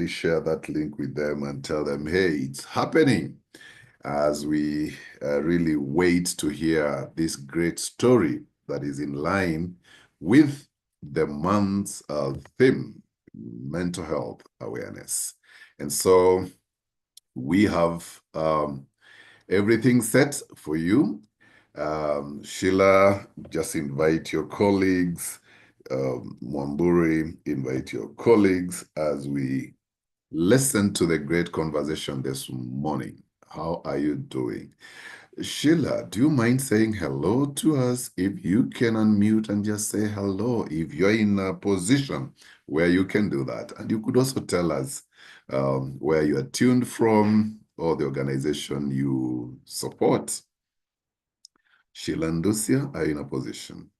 quickly share that link with them and tell them, hey, it's happening, as we really wait to hear this great story that is in line with the month's theme, mental health awareness. And so we have everything set for you. Sheila, just invite your colleagues. Mwamburi, invite your colleagues as we listen to the great conversation this morning. How are you doing? Sheila, do you mind saying hello to us? If you can unmute and just say hello, if you're in a position where you can do that. And you could also tell us where you are tuned from or the organization you support. Sheila and Lucia are in a position.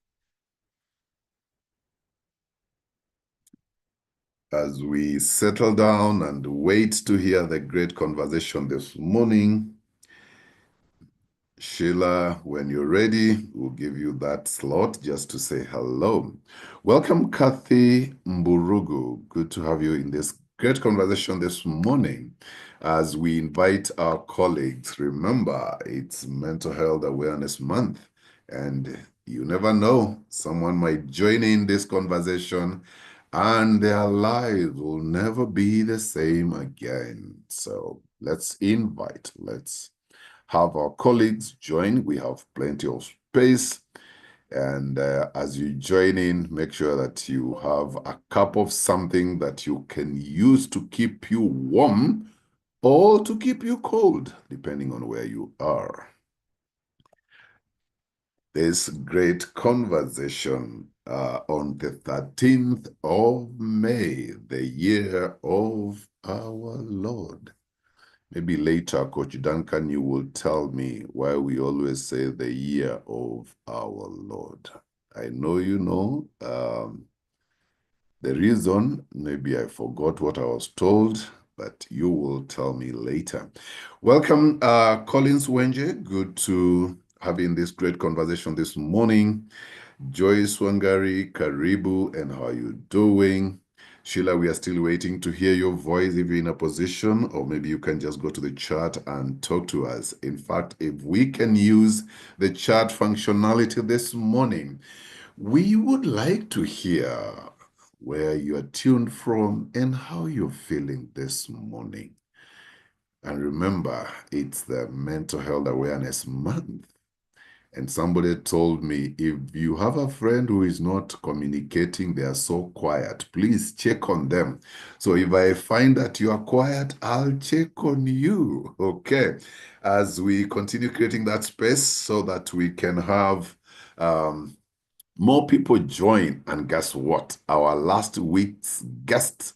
As we settle down and wait to hear the great conversation this morning, Sheila, when you're ready, we'll give you that slot just to say hello. Welcome, Kathy Mburugu. Good to have you in this great conversation this morning. As we invite our colleagues, remember, it's Mental Health Awareness Month, and you never know, someone might join in this conversation and their lives will never be the same again. So let's have our colleagues join. We have plenty of space. And as you join in, make sure that you have a cup of something that you can use to keep you warm or to keep you cold, depending on where you are. This great conversation on the 13th of May, the year of our Lord. Maybe later, Coach Duncan, you will tell me why we always say the year of our Lord. I know you know the reason. Maybe I forgot what I was told, but you will tell me later. Welcome, Collins Wenje. Good to have in this great conversation this morning. Joyce Wangari, Karibu, and how are you doing? Sheila, we are still waiting to hear your voice if you're in a position, or maybe you can just go to the chat and talk to us. In fact, if we can use the chat functionality this morning, we would like to hear where you are tuned from and how you're feeling this morning. And remember, it's the Mental Health Awareness Month. And somebody told me, if you have a friend who is not communicating, they are so quiet, please check on them. So if I find that you are quiet, I'll check on you, okay? As we continue creating that space so that we can have more people join. And guess what? Our last week's guest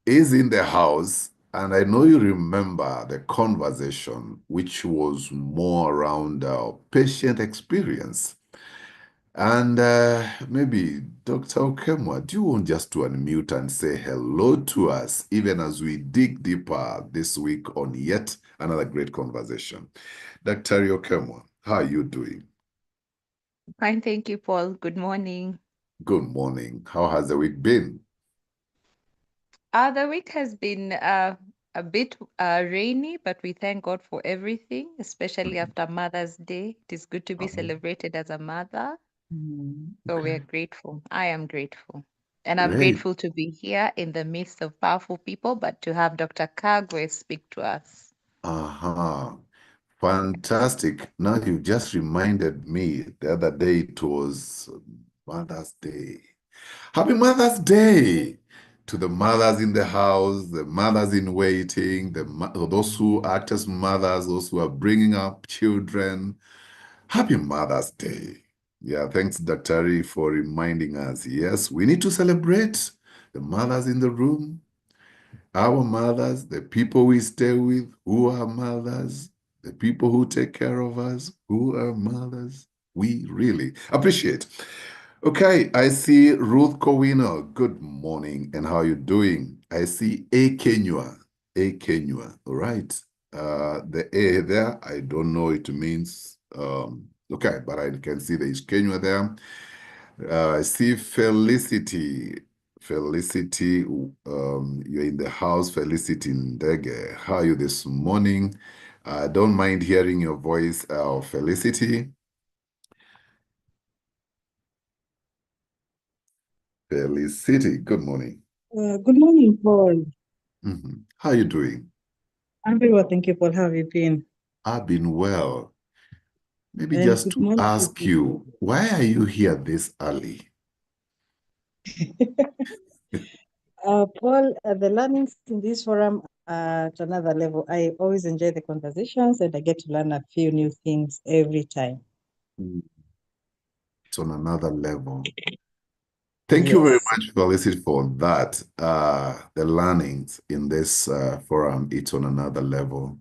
is in the house. And I know you remember the conversation, which was more around patient experience. And maybe Dr. Okemwa, do you want just to unmute and say hello to us, even as we dig deeper this week on yet another great conversation? Dr. Okemwa, how are you doing? Fine, thank you, Paul. Good morning. Good morning. How has the week been? The week has been a bit rainy, but we thank God for everything, especially after Mother's Day. It is good to be celebrated as a mother. So we are grateful. I am grateful. And I'm Great. grateful to be here in the midst of powerful people, but to have Dr. Kagwe speak to us. Uh-huh. Fantastic. Now you just reminded me the other day it was Mother's Day. Happy Mother's Day to the mothers in the house, the mothers in waiting, those who act as mothers, those who are bringing up children. Happy Mother's Day. Yeah, thanks, Dr. Ari, for reminding us. Yes, we need to celebrate the mothers in the room, our mothers, the people we stay with who are mothers, the people who take care of us who are mothers. We really appreciate. Okay, I see Ruth Kowino. Good morning, and how are you doing? I see A Kenyua. A Kenyua. All right. The A there, I don't know it means okay, but I can see there is Kenyua there. I see Felicity. Felicity, you're in the house. Felicity Ndege, how are you this morning? Don't mind hearing your voice, Felicity. Felicity, good morning. Good morning, Paul. How are you doing? I'm very well, thank you, Paul. How have you been? I've been well. Maybe And just good to morning. ask you, why are you here this early? Paul, the learnings in this forum are at another level. I always enjoy the conversations and I get to learn a few new things every time. It's on another level. Thank you very much, Felicity, for that. The learnings in this forum, it's on another level.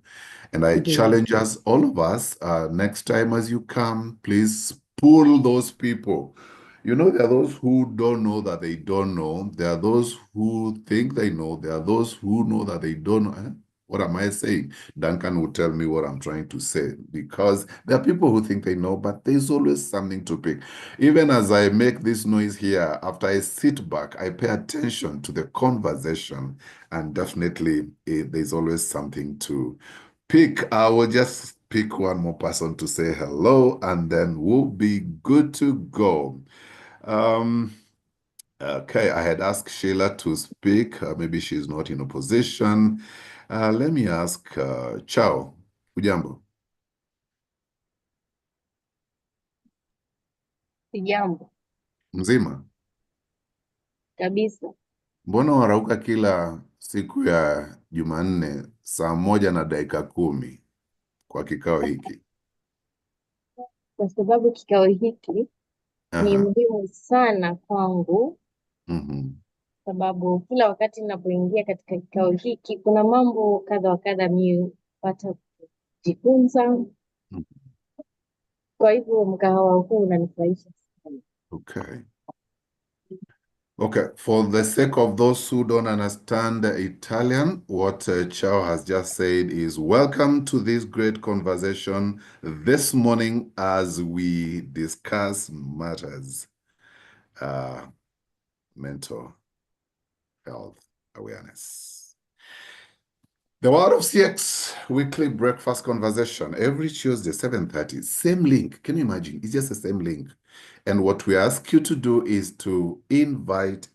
And I challenge us, all of us, next time as you come, please pull those people. You know, there are those who don't know that they don't know. There are those who think they know. There are those who know that they don't know. What am I saying? Duncan will tell me what I'm trying to say, because there are people who think they know, but there's always something to pick. Even as I make this noise here, after I sit back, I pay attention to the conversation, and definitely there's always something to pick. I will just pick one more person to say hello, and then we'll be good to go. Okay, I had asked Sheila to speak. Maybe she's not in a position. Let me ask Chao. Ujambo? Sijambo Mzima? kabisa. Mbona warauka kila siku ya Jumanne saa 1:10 kwa kikao hiki? Kwa sababu kikao hiki ni Aha. muhimu sana kwangu, sababu kila wakati ninapoingia katika kikao hiki kuna mambo kadha wa kadha mimi hupata kujifunza. Kwa hivyo mkahawa huu unanifurahisha sana. Okay. Okay, for the sake of those who don't understand Italian, what Chao has just said is welcome to this great conversation this morning as we discuss matters, mental health awareness. The World of CX weekly breakfast conversation every Tuesday, 7:30. Same link. Can you imagine? It's just the same link. And what we ask you to do is to invite.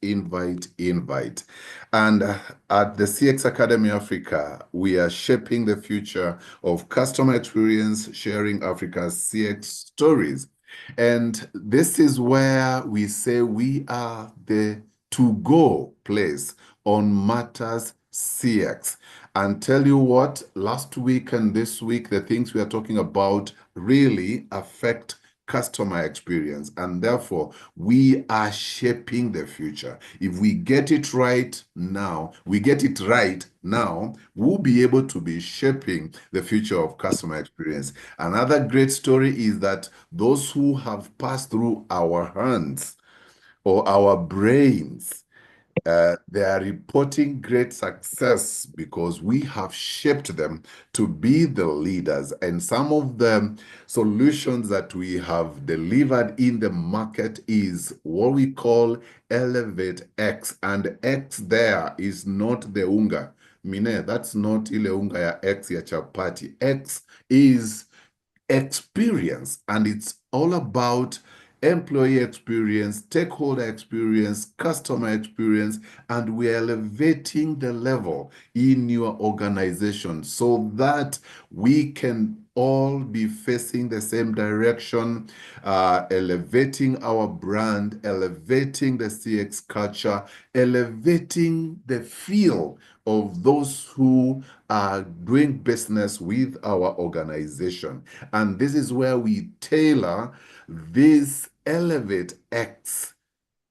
And at the CX Academy Africa, we are shaping the future of customer experience, sharing Africa's CX stories. And this is where we say we are the to-go place on matters CX. And tell you what, last week and this week, the things we are talking about really affect customer experience, and therefore we are shaping the future. If we get it right now, we'll be able to be shaping the future of customer experience. Another great story is that those who have passed through our hands or our brains, they are reporting great success because we have shaped them to be the leaders. And some of the solutions that we have delivered in the market is what we call Elevate X. And X there is not the unga. Mine, that's not ile unga ya X ya chapati. X is experience, and it's all about employee experience, stakeholder experience, customer experience, and we're elevating the level in your organization so that we can all be facing the same direction, elevating our brand, elevating the CX culture, elevating the feel of those who are doing business with our organization. And this is where we tailor this Elevate X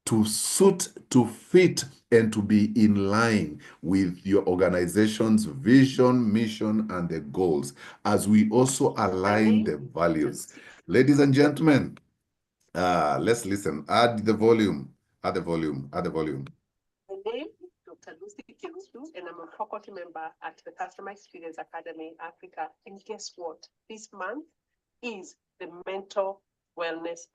to suit, to fit, and to be in line with your organization's vision, mission, and the goals, as we also align the values. Ladies and gentlemen, let's listen. Add the volume. Add the volume. Add the volume. My name is Dr. Lucy Kirusu, and I'm a faculty member at the Customer Experience Academy Africa. And guess what? This month is the Mental Wellness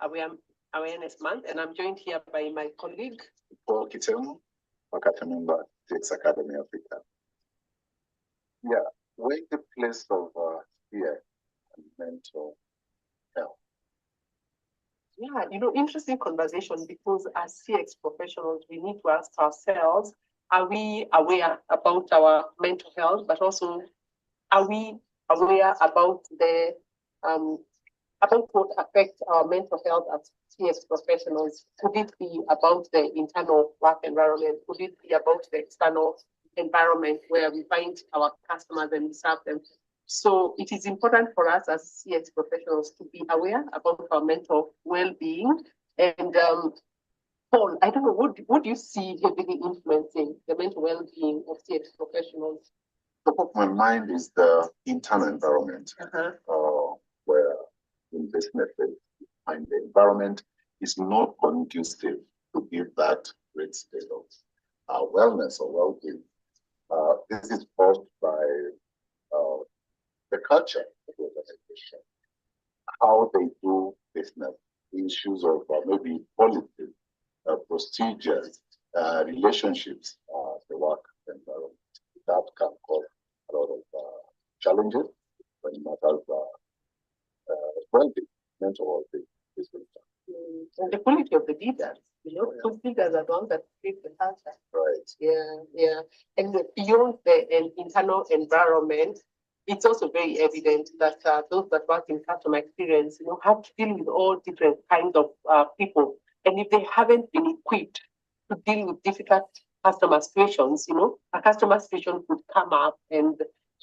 Awareness Month, and I'm joined here by my colleague, Paul Kitemu. faculty member, CX Academy Africa. Yeah, where's the place of fear and mental health? Yeah, interesting conversation, because as CX professionals, we need to ask ourselves, are we aware about our mental health, but also are we aware about about what affects our mental health as CX professionals? Could it be about the internal work environment? Could it be about the external environment where we find our customers and we serve them? So it is important for us as CX professionals to be aware about our mental well-being. And Paul, I don't know, what do you see heavily influencing the mental well-being of CX professionals? Top of my mind is the internal environment, where in businesses, and the environment is not conducive to give that great state of wellness or well-being. This is caused by the culture of the organization, how they do business, issues of maybe policies, procedures, relationships, the work environment. That can cause a lot of challenges when it matters well-being, mental well-being. And the quality of the leaders, those leaders are the ones that create the culture. Right. Yeah. And beyond the internal environment, it's also very evident that those that work in customer experience, have to deal with all different kinds of people. And if they haven't been equipped to deal with difficult customer situations, a customer situation could come up and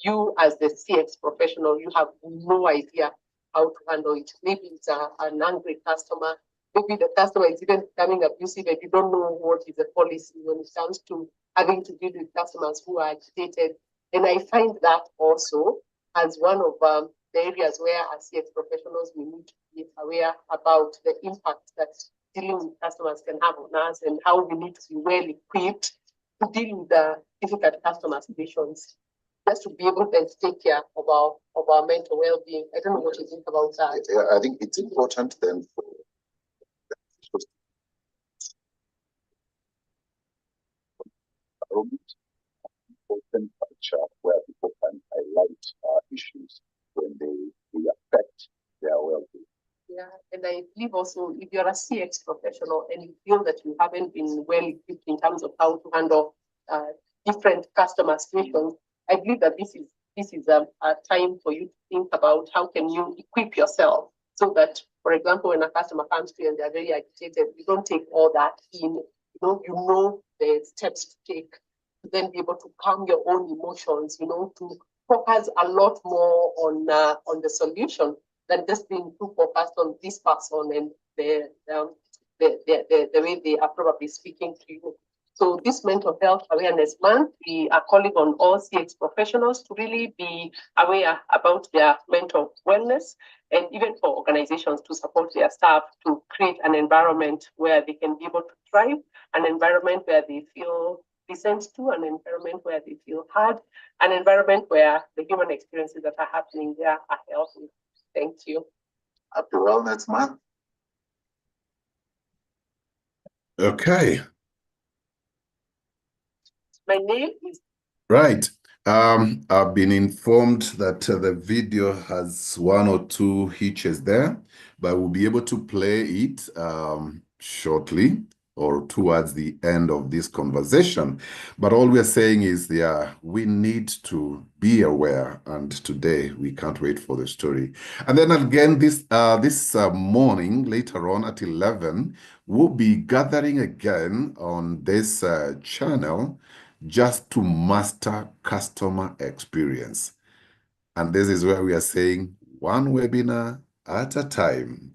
you as the CX professional, you have no idea how to handle it. Maybe it's an angry customer. Maybe the customer is even becoming abusive and you don't know what is the policy when it comes to having to deal with customers who are agitated. And I find that also as one of the areas where as CX professionals, we need to be aware about the impact that dealing with customers can have on us and how we need to be well equipped to deal with the difficult customer situations, just to be able to take care of our mental well-being. I don't know what you think about that. Yeah, I think it's important then for open culture where people can highlight issues when they affect their well-being. Yeah, and I believe also if you're a CX professional and you feel that you haven't been well equipped in terms of how to handle different customer situations, I believe that this is a time for you to think about how can you equip yourself so that, for example, when a customer comes to you and they're very agitated, you don't take all that in. You know the steps to take to then be able to calm your own emotions. To focus a lot more on the solution than just being too focused on this person and the way they are probably speaking to you. So this Mental Health Awareness Month, we are calling on all CX professionals to really be aware about their mental wellness, and even for organizations to support their staff to create an environment where they can be able to thrive, an environment where they feel listened to, an environment where they feel heard, an environment where the human experiences that are happening there are healthy. Thank you. Happy Wellness Month. Okay. My name is... Right. I've been informed that the video has 1 or 2 hitches there, but we'll be able to play it shortly or towards the end of this conversation. But all we're saying is, we need to be aware, and today we can't wait for the story. And then again, this morning, later on at 11, we'll be gathering again on this channel just to master customer experience. And this is where we are saying one webinar at a time.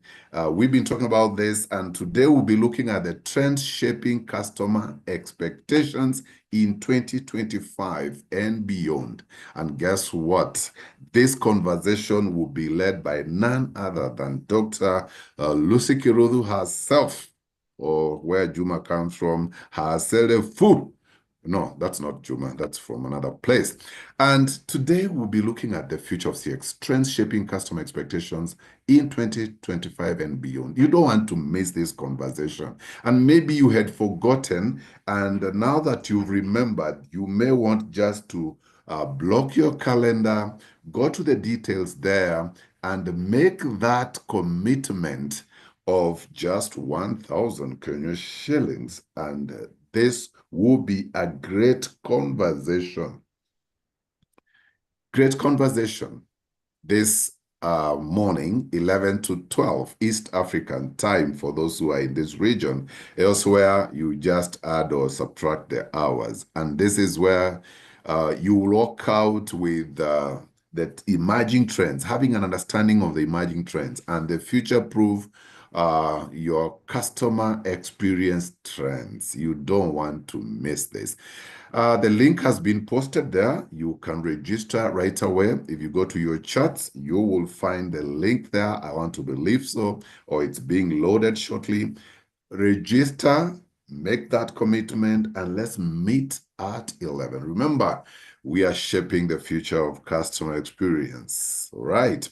We've been talking about this, and today we'll be looking at the trends shaping customer expectations in 2025 and beyond. And guess what? This conversation will be led by none other than Dr. Lucy Kirudu herself, or where Juma comes from, herself. No, that's not Juma. That's from another place. And today we'll be looking at the future of CX, trends shaping customer expectations in 2025 and beyond. You don't want to miss this conversation. And maybe you had forgotten, and now that you've remembered, you may want just to block your calendar, go to the details there, and make that commitment of just 1,000 Kenya shillings. And this will be a great conversation. Great conversation this morning, 11 to 12 East African time for those who are in this region. Elsewhere, you just add or subtract the hours. And this is where you walk out with the emerging trends, having an understanding of the emerging trends and the future-proof your customer experience trends. You don't want to miss this. The link has been posted there. You can register right away. If you go to your chats, you will find the link there. I want to believe so, or it's being loaded shortly. Register, make that commitment, and let's meet at 11. Remember, we are shaping the future of customer experience, all right?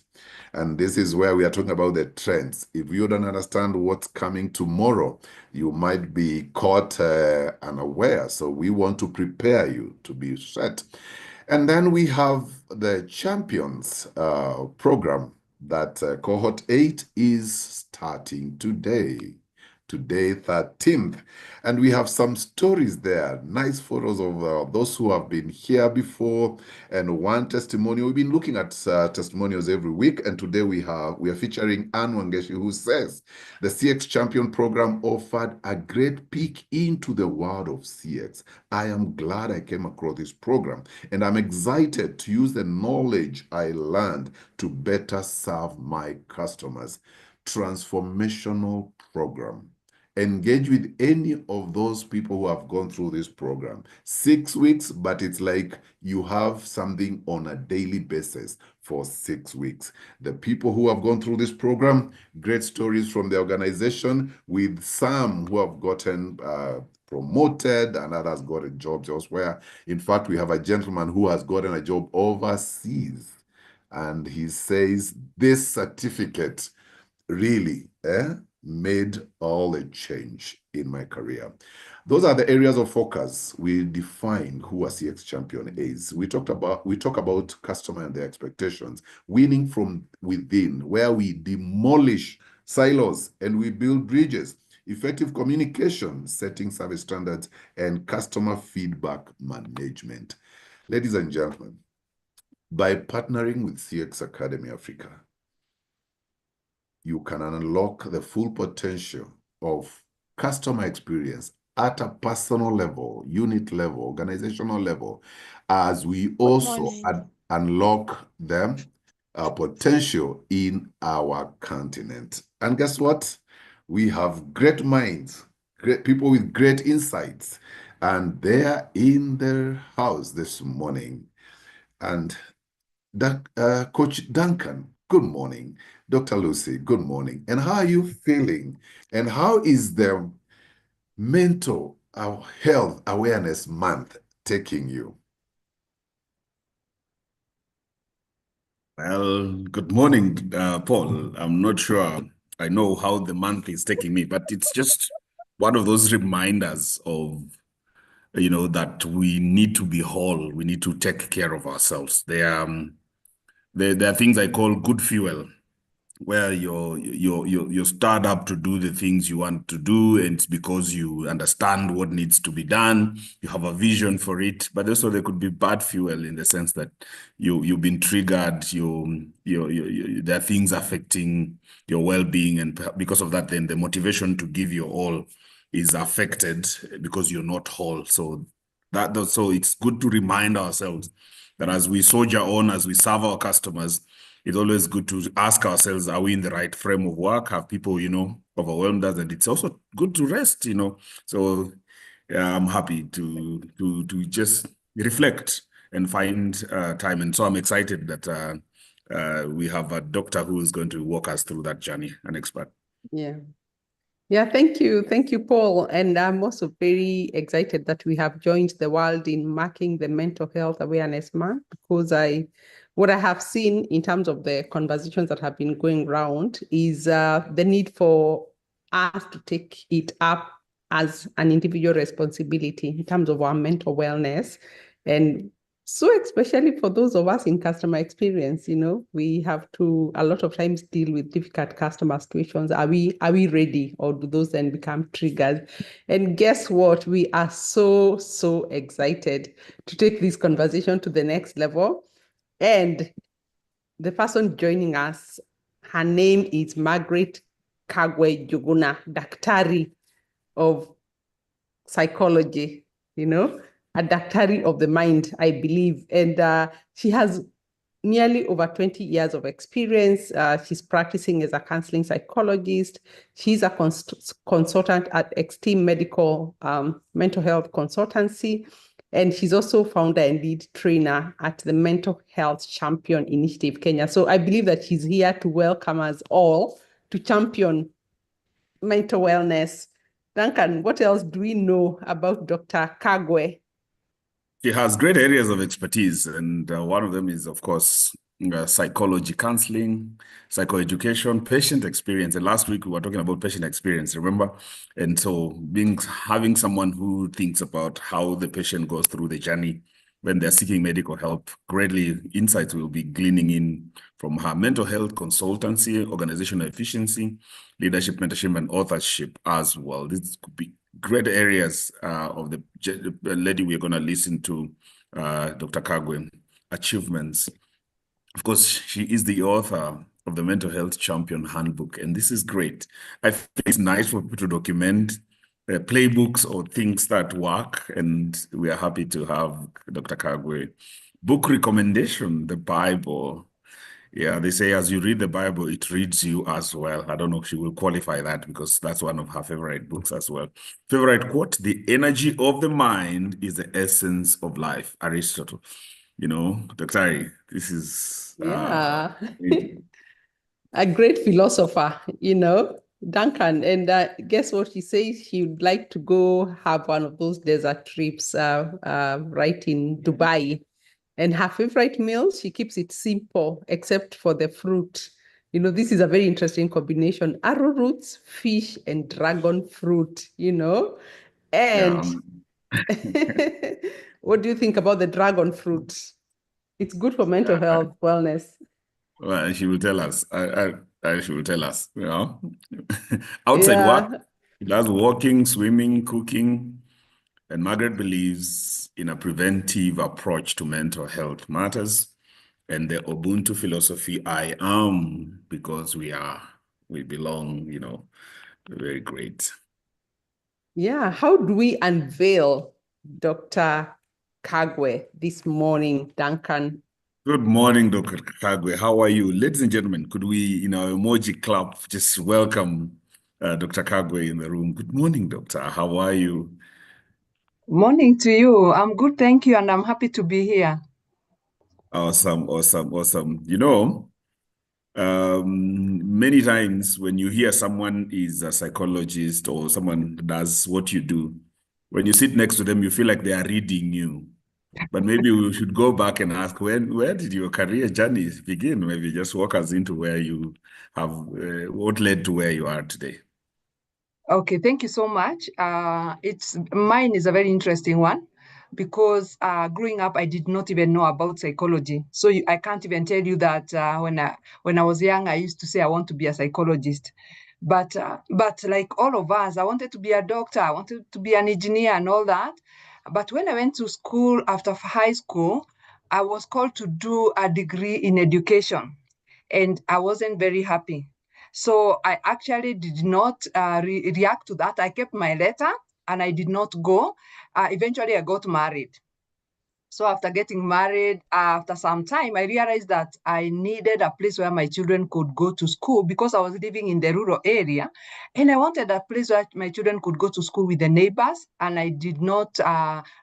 And this is where we are talking about the trends. If you don't understand what's coming tomorrow, you might be caught unaware. So we want to prepare you to be set. And then we have the Champions program that cohort 8 is starting today. Today, 13th. And we have some stories there, nice photos of those who have been here before, and one testimonial. We've been looking at testimonials every week, and today we are featuring Anne Wangeshi, who says the CX Champion program offered a great peek into the world of CX. I am glad I came across this program, and I'm excited to use the knowledge I learned to better serve my customers. Transformational program. Engage with any of those people who have gone through this program. 6 weeks, but it's like you have something on a daily basis for 6 weeks. The people who have gone through this program, great stories from the organization, with some who have gotten promoted and others got jobs elsewhere. In fact, we have a gentleman who has gotten a job overseas, and he says this certificate really made all the change in my career. Those are the areas of focus. We define who a CX champion is. We talk about customer and their expectations, winning from within, where we demolish silos and we build bridges, effective communication, setting service standards, and customer feedback management. Ladies and gentlemen, by partnering with CX Academy Africa, you can unlock the full potential of customer experience at a personal level, unit level, organizational level, as we also unlock the potential in our continent. And guess what? We have great minds, great people with great insights, and they are in their house this morning. And Coach Duncan, good morning. Dr. Lucy, good morning. And how are you feeling? And how is the mental health awareness month taking you? Well, good morning, Paul. I'm not sure I know how the month is taking me, but it's just one of those reminders of, that we need to be whole. We need to take care of ourselves. There are things I call good fuel, where you're stirred up to do the things you want to do, and it's because you understand what needs to be done, you have a vision for it. But also there could be bad fuel in the sense that you've been triggered, there are things affecting your well-being, and because of that, then the motivation to give your all is affected because you're not whole. So it's good to remind ourselves that as we soldier on, as we serve our customers, it's always good to ask ourselves, are we in the right frame of work? Have people, overwhelmed us? And it's also good to rest, So I'm happy to just reflect and find time. And so I'm excited that we have a doctor who is going to walk us through that journey, an expert. Yeah. Yeah, thank you. Thank you, Paul. And I'm also very excited that we have joined the world in marking the Mental Health Awareness Month, because what I have seen in terms of the conversations that have been going around is the need for us to take it up as an individual responsibility in terms of our mental wellness. And so especially for those of us in customer experience, we have to a lot of times deal with difficult customer situations. Are we ready, or do those then become triggers? And guess what? We are so excited to take this conversation to the next level. And the person joining us, her name is Margaret Kagwe Njuguna, Daktari of psychology, a daktari of the mind, I believe. And she has nearly over 20 years of experience. She's practicing as a counseling psychologist. She's a consultant at Extreme Medical Mental Health Consultancy. And she's also founder and lead trainer at the Mental Health Champion Initiative Kenya. So I believe that she's here to welcome us all to champion mental wellness. Duncan, what else do we know about Dr. Kagwe? She has great areas of expertise, and one of them is, of course, psychology counseling, psychoeducation, patient experience. And last week we were talking about patient experience, remember? And so having someone who thinks about how the patient goes through the journey when they're seeking medical help, greatly insights will be gleaning in from her mental health consultancy, organizational efficiency, leadership, mentorship, and authorship as well. This could be great areas of the lady we're going to listen to, Dr. Kagwe, achievements. Of course, she is the author of the Mental Health Champion Handbook, and this is great. I think it's nice for people to document playbooks or things that work, and we are happy to have Dr. Kagwe. Book recommendation, the Bible. Yeah, they say as you read the Bible, it reads you as well. I don't know if she will qualify that, because that's one of her favorite books as well. Favorite quote: the energy of the mind is the essence of life. Aristotle. Dr. This is a great philosopher, Duncan. And guess what? She says she would like to go have one of those desert trips right in Dubai. And her favorite meal, she keeps it simple, except for the fruit. This is a very interesting combination: arrowroots, fish, and dragon fruit, And what do you think about the dragon fruit? It's good for mental health, wellness. Well, she will tell us. She will tell us, Outside work, she does walking, swimming, cooking. And Margaret believes in a preventive approach to mental health matters, and the Ubuntu philosophy, I am because we belong, very great. Yeah, how do we unveil Dr. Kagwe this morning, Duncan? Good morning, Dr. Kagwe. How are you? Ladies and gentlemen, could we, emoji clap, just welcome Dr. Kagwe in the room. Good morning, doctor. How are you? Morning to you. I'm good, thank you, and I'm happy to be here. Awesome. Many times when you hear someone is a psychologist or someone does what you do, when you sit next to them, you feel like they are reading you. But maybe we should go back and ask, where did your career journey begin? Maybe just walk us into where you have, what led to where you are today. Okay, thank you so much. Mine is a very interesting one, because growing up, I did not even know about psychology. So I can't even tell you that when I was young, I used to say I want to be a psychologist. But like all of us, I wanted to be a doctor, I wanted to be an engineer and all that. But when I went to school after high school, I was called to do a degree in education, and I wasn't very happy. So I actually did not react to that. I kept my letter and I did not go. Eventually, I got married. So after getting married, after some time, I realized that I needed a place where my children could go to school, because I was living in the rural area. And I wanted a place where my children could go to school with the neighbors. And I did not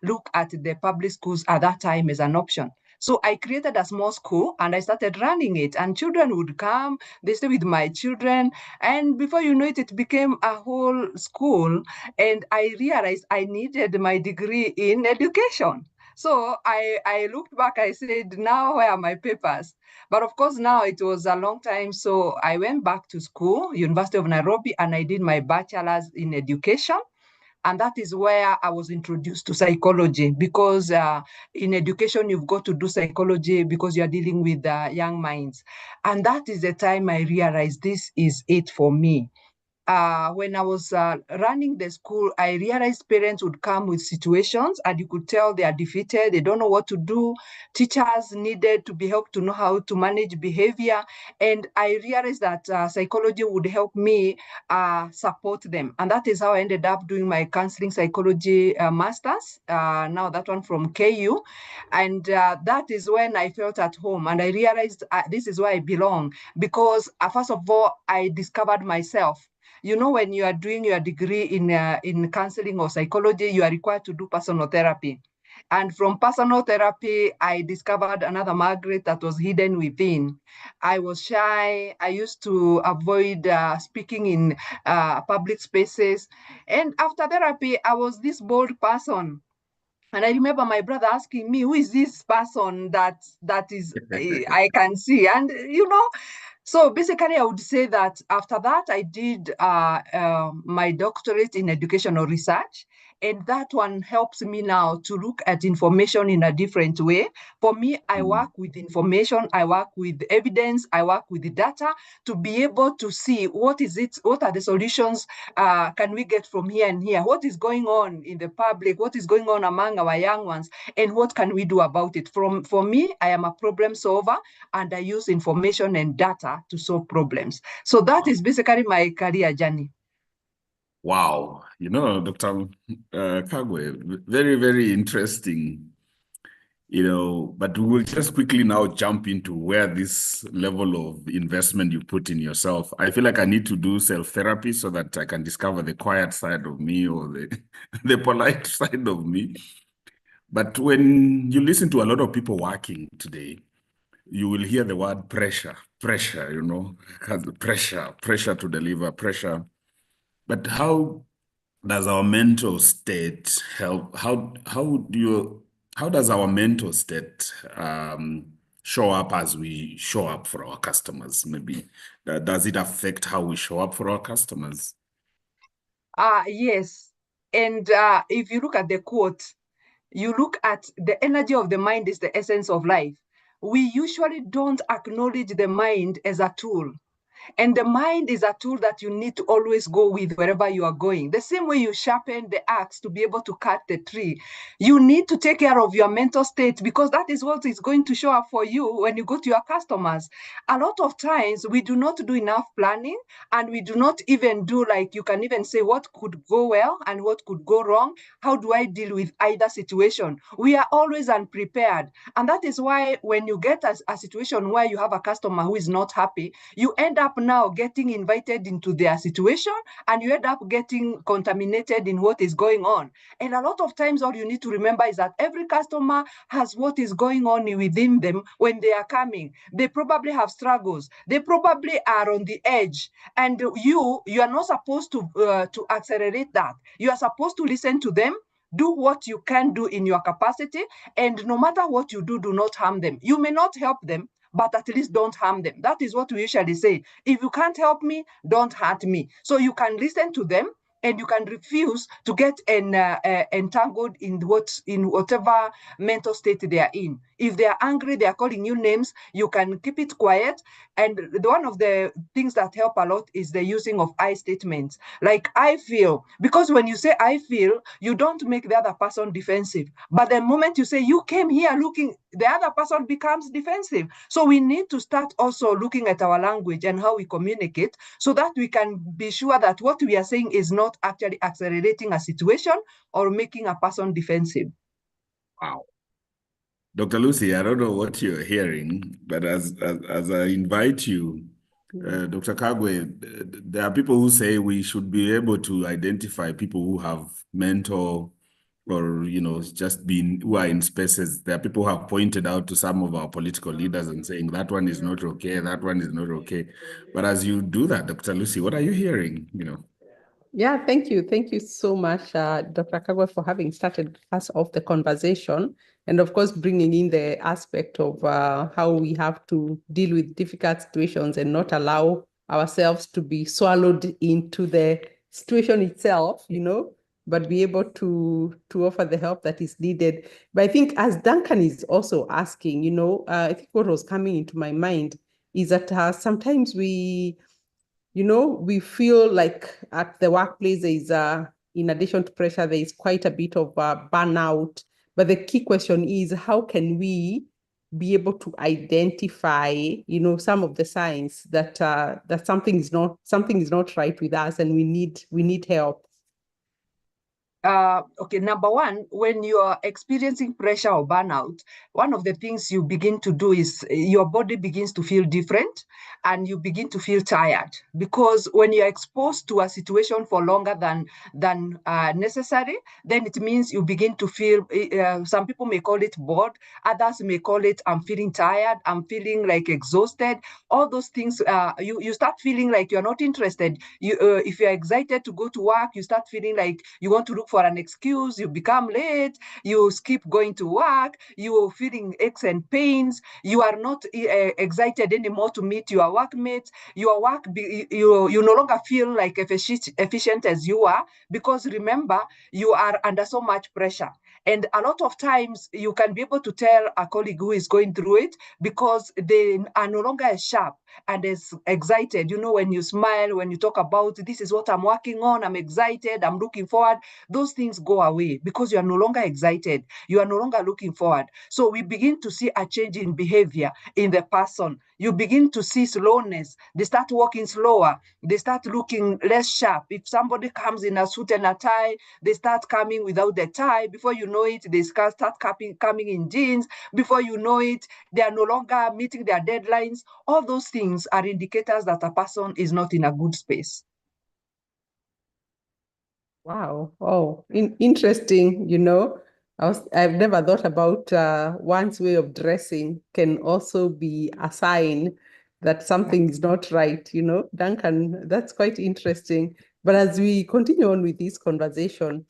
look at the public schools at that time as an option. So I created a small school and I started running it, and children would come, they stay with my children. And before you know it, it became a whole school. And I realized I needed my degree in education. So I looked back, I said, now where are my papers? But of course, now it was a long time. So I went back to school, University of Nairobi, and I did my bachelor's in education. And that is where I was introduced to psychology, because in education, you've got to do psychology because you're dealing with young minds. And that is the time I realized this is it for me. When I was running the school, I realized parents would come with situations and you could tell they are defeated, they don't know what to do. Teachers needed to be helped to know how to manage behavior. And I realized that psychology would help me support them. And that is how I ended up doing my counseling psychology master's, now that one from KU. And that is when I felt at home and I realized this is where I belong, because first of all, I discovered myself. You know, when you are doing your degree in counseling or psychology, you are required to do personal therapy. And from personal therapy, I discovered another Margaret that was hidden within. I was shy. I used to avoid speaking in public spaces. And after therapy, I was this bold person. And I remember my brother asking me, who is this person that is I can see? And, you know, so basically, I would say that after that, I did my doctorate in educational research. And that one helps me now to look at information in a different way. For me, I work with information, I work with evidence, I work with the data to be able to see what are the solutions can we get from here and here? What is going on in the public? What is going on among our young ones? And what can we do about it? For me, I am a problem solver and I use information and data to solve problems. So that is basically my career journey. Wow. You know, Dr. Kagwe, very, very interesting, you know, but we will just quickly now jump into where this level of investment you put in yourself. I feel like I need to do self-therapy so that I can discover the quiet side of me or the polite side of me. But when you listen to a lot of people working today, you will hear the word pressure, you know, pressure to deliver, pressure. But how does our mental state help? How does our mental state show up as we show up for our customers? Maybe does it affect how we show up for our customers? Yes. And if you look at the quote, you look at the energy of the mind is the essence of life. We usually don't acknowledge the mind as a tool. And the mind is a tool that you need to always go with wherever you are going. The same way you sharpen the axe to be able to cut the tree, you need to take care of your mental state, because that is what is going to show up for you when you go to your customers. A lot of times we do not do enough planning, and we do not even do, like, you can even say what could go well and what could go wrong. How do I deal with either situation? We are always unprepared. And that is why when you get a situation where you have a customer who is not happy, you end up now getting invited into their situation, and you end up getting contaminated in what is going on. And a lot of times all you need to remember is that every customer has what is going on within them when they are coming. They probably have struggles. They probably are on the edge. And you are not supposed to accelerate that. You are supposed to listen to them, do what you can do in your capacity, and no matter what you do not harm them. You may not help them, but at least don't harm them. That is what we usually say. If you can't help me, don't hurt me. So you can listen to them, and you can refuse to get entangled in whatever mental state they are in. If they are angry, they are calling you names, you can keep it quiet. And one of the things that help a lot is the using of I statements. Like, I feel, because when you say I feel, you don't make the other person defensive. But the moment you say you came here looking, the other person becomes defensive. So we need to start also looking at our language and how we communicate, so that we can be sure that what we are saying is not actually accelerating a situation or making a person defensive. Wow. Dr. Lucy, I don't know what you're hearing, but as I invite you, Dr. Kagwe, there are people who say we should be able to identify people who have mental or just being who are in spaces. There are people who have pointed out to some of our political leaders and saying that one is not okay, that one is not okay. But as you do that, Dr. Lucy, what are you hearing? Yeah, thank you. Thank you so much, Dr. Kagwe, for having started us off the conversation. And of course, bringing in the aspect of how we have to deal with difficult situations and not allow ourselves to be swallowed into the situation itself, but be able to offer the help that is needed. But I think as Duncan is also asking, I think what was coming into my mind is that sometimes we feel like at the workplace there is in addition to pressure, there is quite a bit of burnout. But the key question is, how can we be able to identify, some of the signs that that something is not right with us, and we need help. Okay, number one, when you are experiencing pressure or burnout, one of the things you begin to do is your body begins to feel different and you begin to feel tired, because when you're exposed to a situation for longer than necessary, then it means you begin to feel, some people may call it bored, others may call it I'm feeling tired, I'm feeling like exhausted. All those things, you start feeling like you're not interested. If you're excited to go to work, you start feeling like you want to look for an excuse, you become late, you skip going to work, you're feeling aches and pains, you are not excited anymore to meet your workmates, your work, you no longer feel like efficient as you are, because remember, you are under so much pressure. And a lot of times you can be able to tell a colleague who is going through it because they are no longer as sharp and as excited. When you smile, when you talk about this is what I'm working on, I'm excited, I'm looking forward, those things go away because you are no longer excited. You are no longer looking forward. So we begin to see a change in behavior in the person. You begin to see slowness. They start walking slower. They start looking less sharp. If somebody comes in a suit and a tie, they start coming without the tie. Before you know it, they start coming in jeans. Before you know it, they are no longer meeting their deadlines. All those things are indicators that a person is not in a good space. Wow. Oh, interesting. I've never thought about one's way of dressing can also be a sign that something is not right. Duncan, that's quite interesting. But as we continue on with this conversation,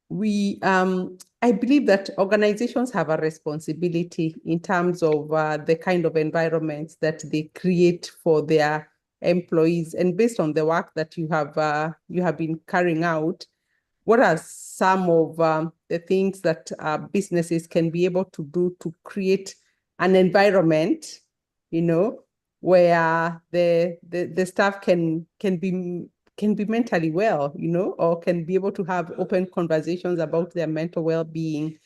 I believe that organizations have a responsibility in terms of the kind of environments that they create for their employees. And based on the work that you have been carrying out, what are some of the things that businesses can be able to do to create an environment, where the staff can be mentally well, or can be able to have open conversations about their mental well-being?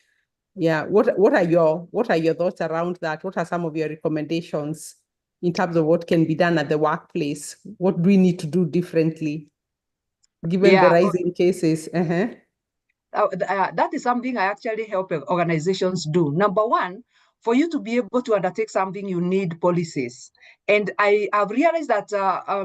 Yeah. What are your thoughts around that? What are some of your recommendations in terms of what can be done at the workplace? What do we need to do differently given the rising cases? That is something I actually help organizations do. Number one, for you to be able to undertake something, you need policies. And I have realized that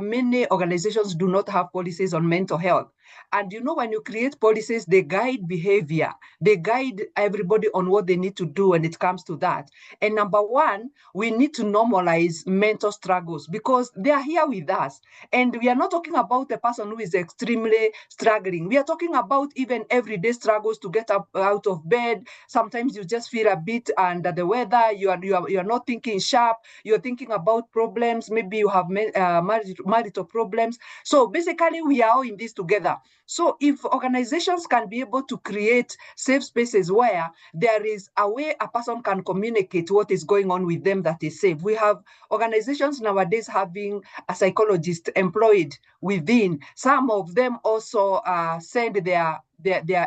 many organizations do not have policies on mental health. And when you create policies, they guide behavior. They guide everybody on what they need to do when it comes to that. And number one, we need to normalize mental struggles because they are here with us. And we are not talking about a person who is extremely struggling. We are talking about even everyday struggles to get up out of bed. Sometimes you just feel a bit under the weather. You are not thinking sharp. You're thinking about problems. Maybe you have marital problems. So basically, we are all in this together. So if organizations can be able to create safe spaces where there is a way a person can communicate what is going on with them that is safe. We have organizations nowadays having a psychologist employed within. Some of them also send their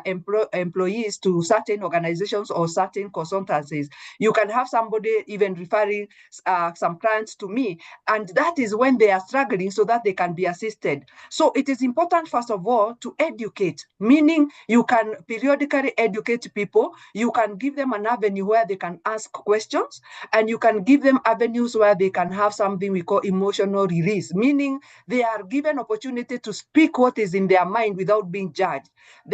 employees to certain organizations or certain consultancies. You can have somebody even referring some clients to me, and that is when they are struggling so that they can be assisted. So it is important, first of all, to educate, meaning you can periodically educate people. You can give them an avenue where they can ask questions, and you can give them avenues where they can have something we call emotional release, meaning they are given opportunity to speak what is in their mind without being judged.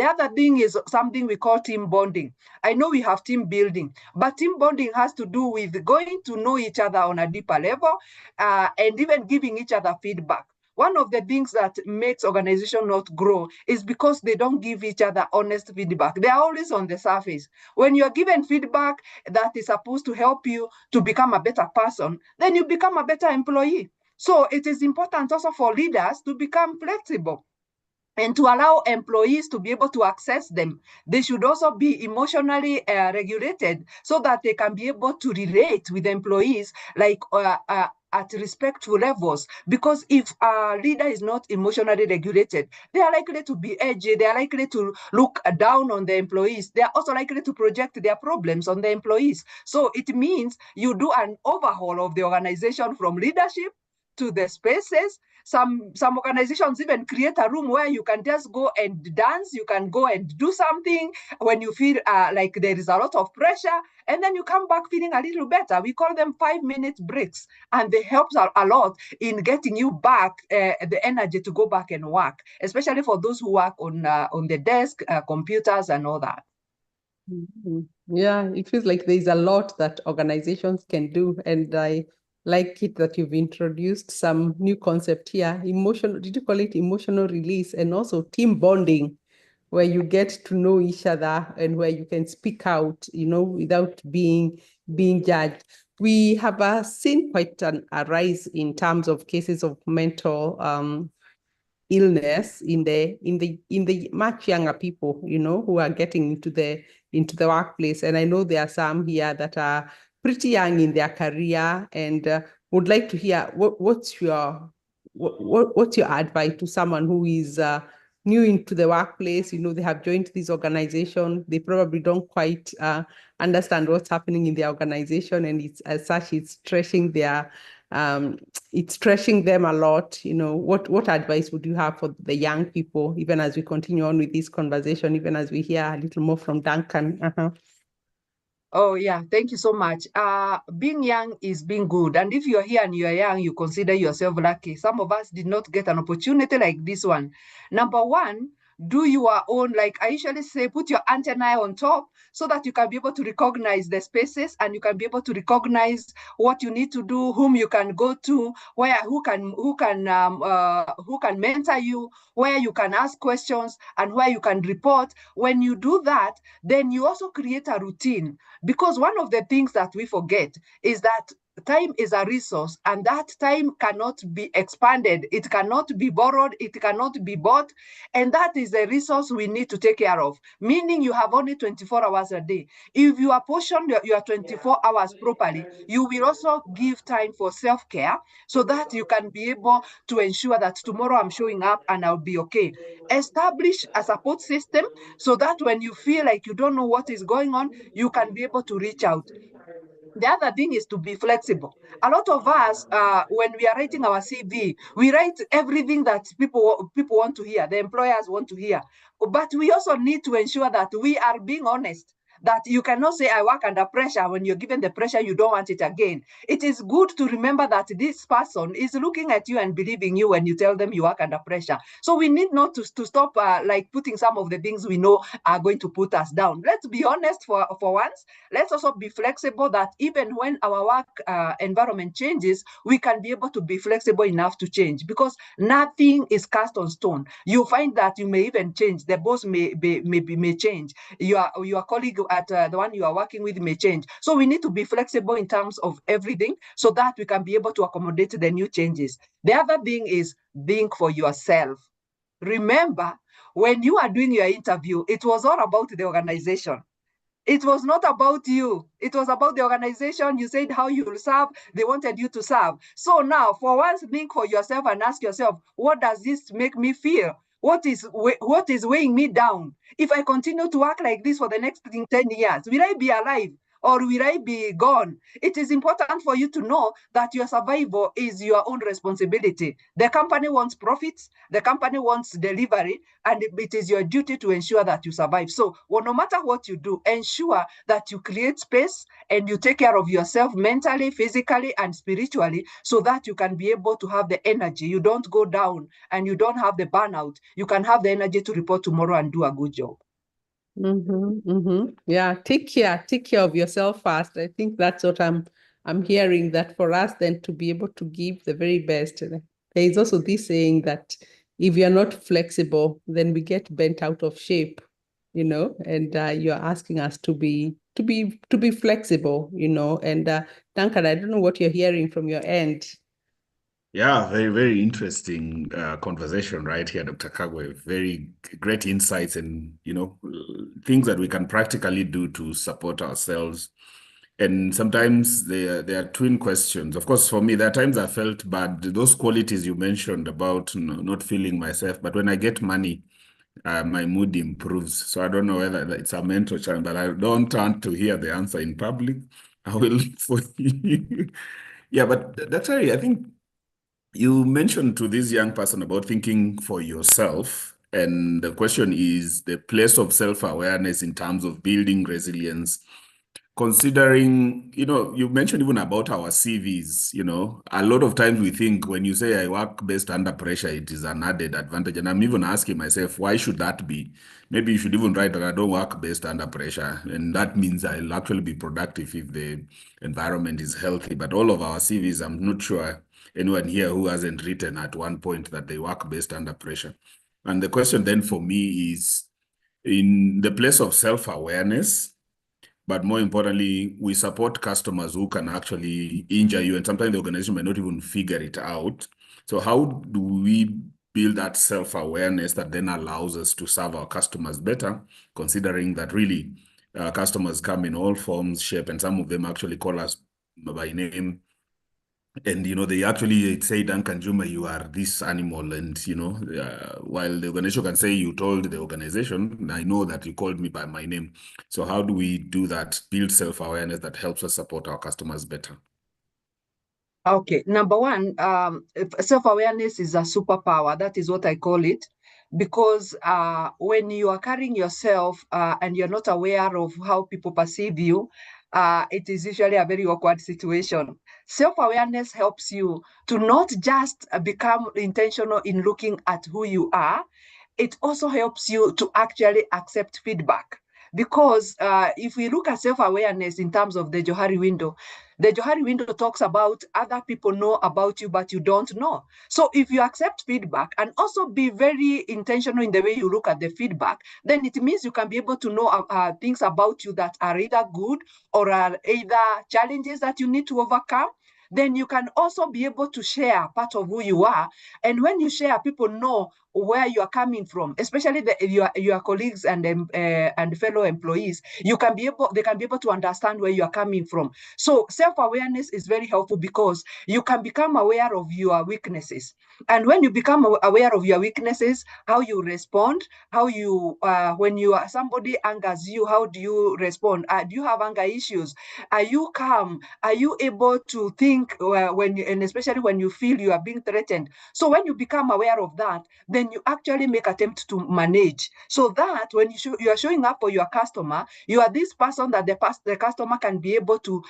other thing is something we call team bonding. I know we have team building, but team bonding has to do with going to know each other on a deeper level, and even giving each other feedback. One of the things that makes organization not grow is because they don't give each other honest feedback. They are always on the surface. When you're given feedback that is supposed to help you to become a better person, then you become a better employee. So it is important also for leaders to become flexible and to allow employees to be able to access them. They should also be emotionally regulated so that they can be able to relate with employees like at respectful levels. Because if a leader is not emotionally regulated, they are likely to be edgy, they are likely to look down on the employees, they are also likely to project their problems on the employees. So it means you do an overhaul of the organization from leadership to the spaces. Some organizations even create a room where you can just go and dance, you can go and do something when you feel like there is a lot of pressure, and then you come back feeling a little better. We call them 5-minute breaks, and they help a lot in getting you back the energy to go back and work, especially for those who work on the desk, computers and all that. Yeah, it feels like there's a lot that organizations can do, and I like it that you've introduced some new concept here. Did you call it emotional release, and also team bonding, where you get to know each other and where you can speak out, without being judged. We have seen quite a rise in terms of cases of mental illness in the much younger people, who are getting into the workplace. And I know there are some here that are pretty young in their career, and would like to hear what's your advice to someone who is new into the workplace. They have joined this organization, they probably don't quite understand what's happening in their organization, and it's as such it's stretching them a lot. What advice would you have for the young people, even as we continue on with this conversation, even as we hear a little more from Duncan? Oh, yeah. Thank you so much. Being young is being good. And if you're here and you're young, you consider yourself lucky. Some of us did not get an opportunity like this one. Number one, do your own, like I usually say, put your antennae on top so that you can be able to recognize the spaces, and you can be able to recognize what you need to do, whom you can go to, who can mentor you, where you can ask questions, and where you can report. When you do that, then you also create a routine. Because one of the things that we forget is that time is a resource, and that time cannot be expanded. It cannot be borrowed. It cannot be bought. And that is a resource we need to take care of, meaning you have only 24 hours a day. If you apportion your 24 hours properly, you will also give time for self-care so that you can be able to ensure that tomorrow I'm showing up and I'll be okay. Establish a support system so that when you feel like you don't know what is going on, you can be able to reach out. The other thing is to be flexible. A lot of us, when we are writing our CV, we write everything that people want to hear, the employers want to hear. But we also need to ensure that we are being honest, that you cannot say, I work under pressure. When you're given the pressure, you don't want it again. It is good to remember that this person is looking at you and believing you when you tell them you work under pressure. So we need not to stop like putting some of the things we know are going to put us down. Let's be honest for once. Let's also be flexible, that even when our work environment changes, we can be able to be flexible enough to change, because nothing is cast on stone. You find that you may even change. The boss may change. Your colleague at the one you are working with may change. So we need to be flexible in terms of everything so that we can be able to accommodate the new changes. The other thing is think for yourself. Remember, when you are doing your interview, it was all about the organization. It was not about you. It was about the organization. You said how you will serve. They wanted you to serve. So now, for once, think for yourself and ask yourself, what does this make me feel? What is weighing me down? If I continue to work like this for the next 10 years, will I be alive? or will I be gone? It is important for you to know that your survival is your own responsibility. The company wants profits, the company wants delivery, and it is your duty to ensure that you survive. So, well, no matter what you do, ensure that you create space and you take care of yourself mentally, physically, and spiritually, so that you can be able to have the energy. You don't go down and you don't have the burnout. You can have the energy to report tomorrow and do a good job. Yeah, take care of yourself first. I think that's what I'm hearing, that for us then to be able to give the very best. There is also this saying that if you're not flexible, then we get bent out of shape, and you're asking us to be flexible, and Duncan, I don't know what you're hearing from your end. Yeah, very, very interesting conversation right here, Dr. Kagwe. Very great insights and, things that we can practically do to support ourselves. And sometimes there are twin questions. Of course, for me, there are times I felt bad. Those qualities you mentioned about not feeling myself, but when I get money, my mood improves. So I don't know whether it's a mental challenge, but I don't want to hear the answer in public. I will for you. Yeah, but that's right. I think you mentioned to this young person about thinking for yourself, and the question is the place of self-awareness in terms of building resilience. Considering, you mentioned even about our CVs, a lot of times we think when you say I work best under pressure, it is an added advantage. And I'm even asking myself, why should that be? Maybe you should even write that I don't work best under pressure. And that means I'll actually be productive if the environment is healthy. But all of our CVs, I'm not sure anyone here who hasn't written at one point that they work best under pressure. And the question then for me is, in the place of self-awareness, but more importantly, we support customers who can actually injure you, and sometimes the organization may not even figure it out. So how do we build that self-awareness that then allows us to serve our customers better, considering that really customers come in all forms, shape, and some of them actually call us by name. And, they actually say, Duncan Juma, you are this animal. And, while the organization can say you told the organization, I know that you called me by my name. So how do we do that, build self-awareness that helps us support our customers better? Okay, number one, self-awareness is a superpower. That is what I call it. Because when you are carrying yourself and you're not aware of how people perceive you, it is usually a very awkward situation. Self-awareness helps you to not just become intentional in looking at who you are. It also helps you to actually accept feedback. Because if we look at self-awareness in terms of the Johari window talks about other people know about you, but you don't know. So if you accept feedback and also be very intentional in the way you look at the feedback, then it means you can be able to know things about you that are either good or are either challenges that you need to overcome. Then you can also be able to share part of who you are. And when you share, people know where you are coming from, especially your colleagues and fellow employees. They can be able to understand where you are coming from. So self-awareness is very helpful because you can become aware of your weaknesses. And when you become aware of your weaknesses, how you respond, how you when somebody angers you, how do you respond? Do you have anger issues? Are you calm? Are you able to think and especially when you feel you are being threatened? So when you become aware of that, then you actually make attempt to manage, so that when you are showing up for your customer, you are this person that the customer can be able to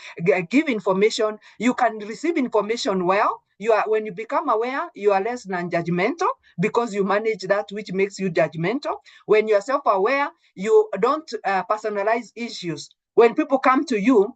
give information. You can receive information well. When you become aware, you are less non-judgmental because you manage that which makes you judgmental. When you are self-aware, you don't personalize issues. When people come to you,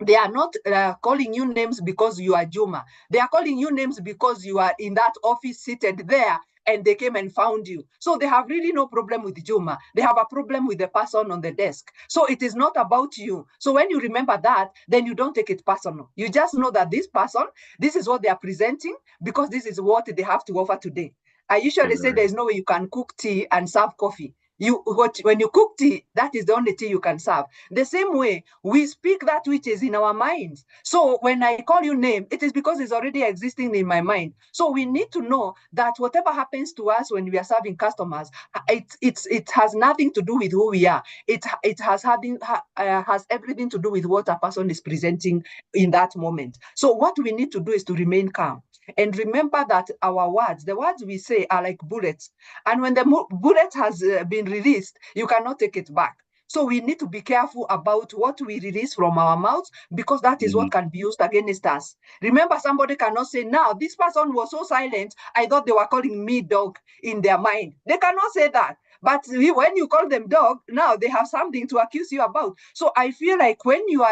they are not calling you names because you are Juma. They are calling you names because you are in that office seated there and they came and found you. So they have really no problem with Juma. They have a problem with the person on the desk. So it is not about you. So when you remember that, then you don't take it personal. You just know that this person, this is what they are presenting because this is what they have to offer today. I usually say there's no way you can cook tea and serve coffee. when you cook tea, that is the only tea you can serve. The same way, we speak that which is in our minds. So when I call you name, it is because it's already existing in my mind. So we need to know that whatever happens to us when we are serving customers, it has nothing to do with who we are. It has everything to do with what a person is presenting in that moment. So what we need to do is to remain calm. And remember that our words, the words we say are like bullets. And when the bullet has been released, you cannot take it back. So we need to be careful about what we release from our mouths, because that is what can be used against us. Remember, somebody cannot say, now, this person was so silent, I thought they were calling me dog in their mind. They cannot say that. But when you call them dog, now they have something to accuse you about. So I feel like when you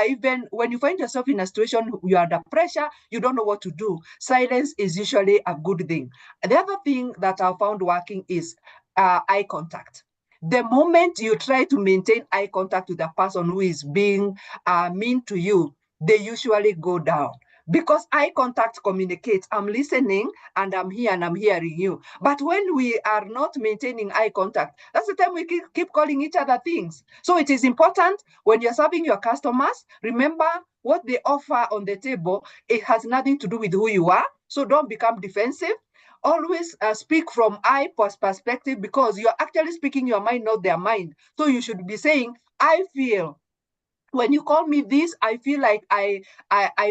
find yourself in a situation, you're under pressure, you don't know what to do, silence is usually a good thing. The other thing that I found working is eye contact. The moment you try to maintain eye contact with the person who is being mean to you, they usually go down. Because eye contact communicates, I'm listening and I'm here and I'm hearing you. But when we are not maintaining eye contact, that's the time we keep calling each other things. So it is important when you're serving your customers, remember what they offer on the table, it has nothing to do with who you are. So don't become defensive. Always speak from I perspective, because you're actually speaking your mind, not their mind. So you should be saying, I feel, when you call me this, I feel like I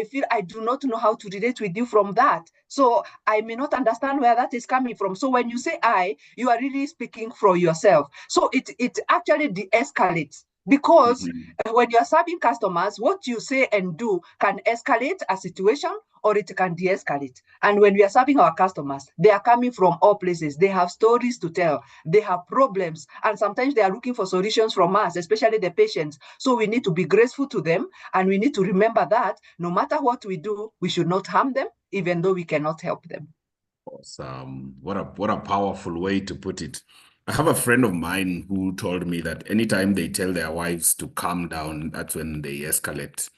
feel I do not know how to relate with you from that. So I may not understand where that is coming from. So when you say I, you are really speaking for yourself. So it actually de-escalates. Because when you're serving customers, what you say and do can escalate a situation or it can de-escalate. And when we are serving our customers, they are coming from all places. They have stories to tell. They have problems. And sometimes they are looking for solutions from us, especially the patients. So we need to be graceful to them. And we need to remember that no matter what we do, we should not harm them, even though we cannot help them. Awesome. What a powerful way to put it. I have a friend of mine who told me that anytime they tell their wives to calm down, that's when they escalate.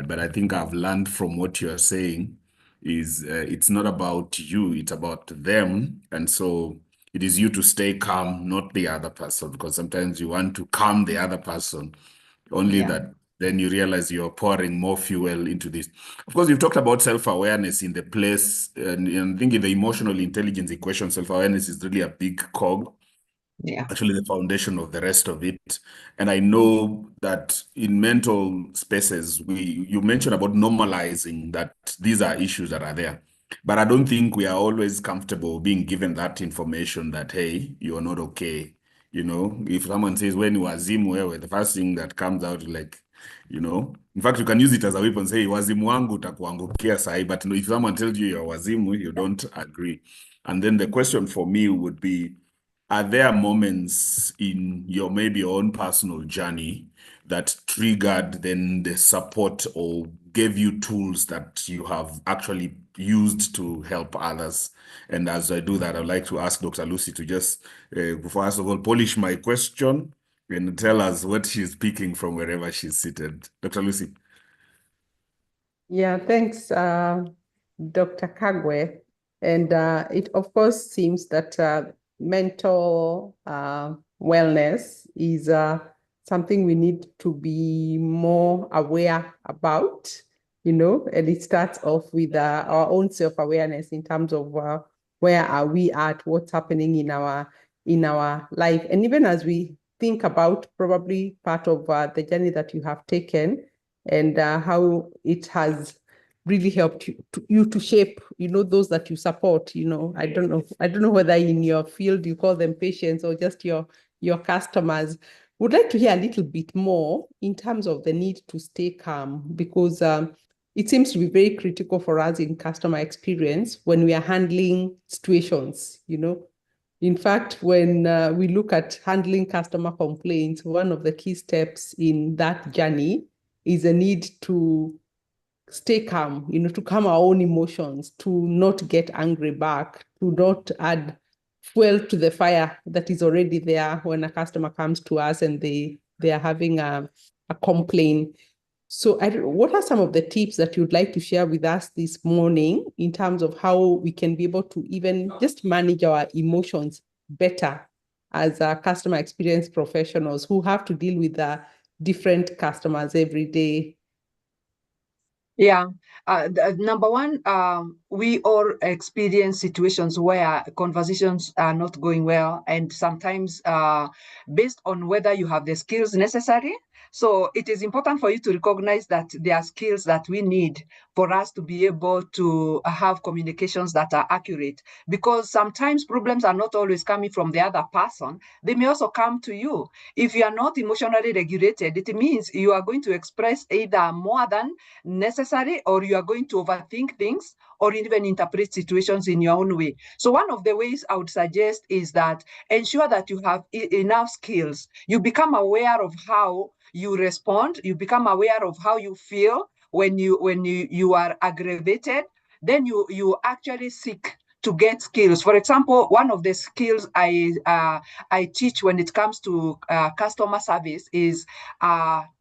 But I think I've learned from what you're saying is it's not about you, it's about them. And so it is you to stay calm, not the other person, because sometimes you want to calm the other person, only that then you realize you're pouring more fuel into this. Of course, you've talked about self-awareness in the place, and I think in the emotional intelligence equation, self-awareness is really a big cog. Actually the foundation of the rest of it. And I know that in mental spaces, you mentioned about normalizing that these are issues that are there. But I don't think we are always comfortable being given that information that, hey, you're not okay. You know, if someone says, when you wazimu wewe, the first thing that comes out, like, you know, in fact, you can use it as a weapon, say, wazimu wangu utakuangukia sahi. But if someone tells you you're wazimu, you don't agree. And then the question for me would be, are there moments in your maybe your own personal journey that triggered then the support or gave you tools that you have actually used to help others? And as I do that, I'd like to ask Dr. Lucy to just, first of all, polish my question and tell us what she's picking from wherever she's seated. Dr. Lucy. Yeah, thanks, Dr. Kagwe. And it, of course, seems that mental wellness is something we need to be more aware about, you know, and it starts off with our own self-awareness in terms of where are we at, what's happening in our life. And even as we think about probably part of the journey that you have taken and how it has really helped you to shape, you know, those that you support, you know. I don't know whether in your field you call them patients or just your customers. Would like to hear a little bit more in terms of the need to stay calm, because it seems to be very critical for us in customer experience when we are handling situations, you know. In fact, when we look at handling customer complaints, one of the key steps in that journey is a need to stay calm, you know, to calm our own emotions, to not get angry back, to not add fuel to the fire that is already there when a customer comes to us and they are having a complaint. So what are some of the tips that you'd like to share with us this morning in terms of how we can be able to even just manage our emotions better as customer experience professionals who have to deal with different customers every day? Yeah, number one, we all experience situations where conversations are not going well, and sometimes based on whether you have the skills necessary. So it is important for you to recognize that there are skills that we need for us to be able to have communications that are accurate, because sometimes problems are not always coming from the other person. They may also come to you. If you are not emotionally regulated, it means you are going to express either more than necessary, or you are going to overthink things, or even interpret situations in your own way. So one of the ways I would suggest is that ensure that you have enough skills. You become aware of how you respond. You become aware of how you feel when you are aggravated. Then you actually seek to get skills. For example, one of the skills I teach when it comes to customer service is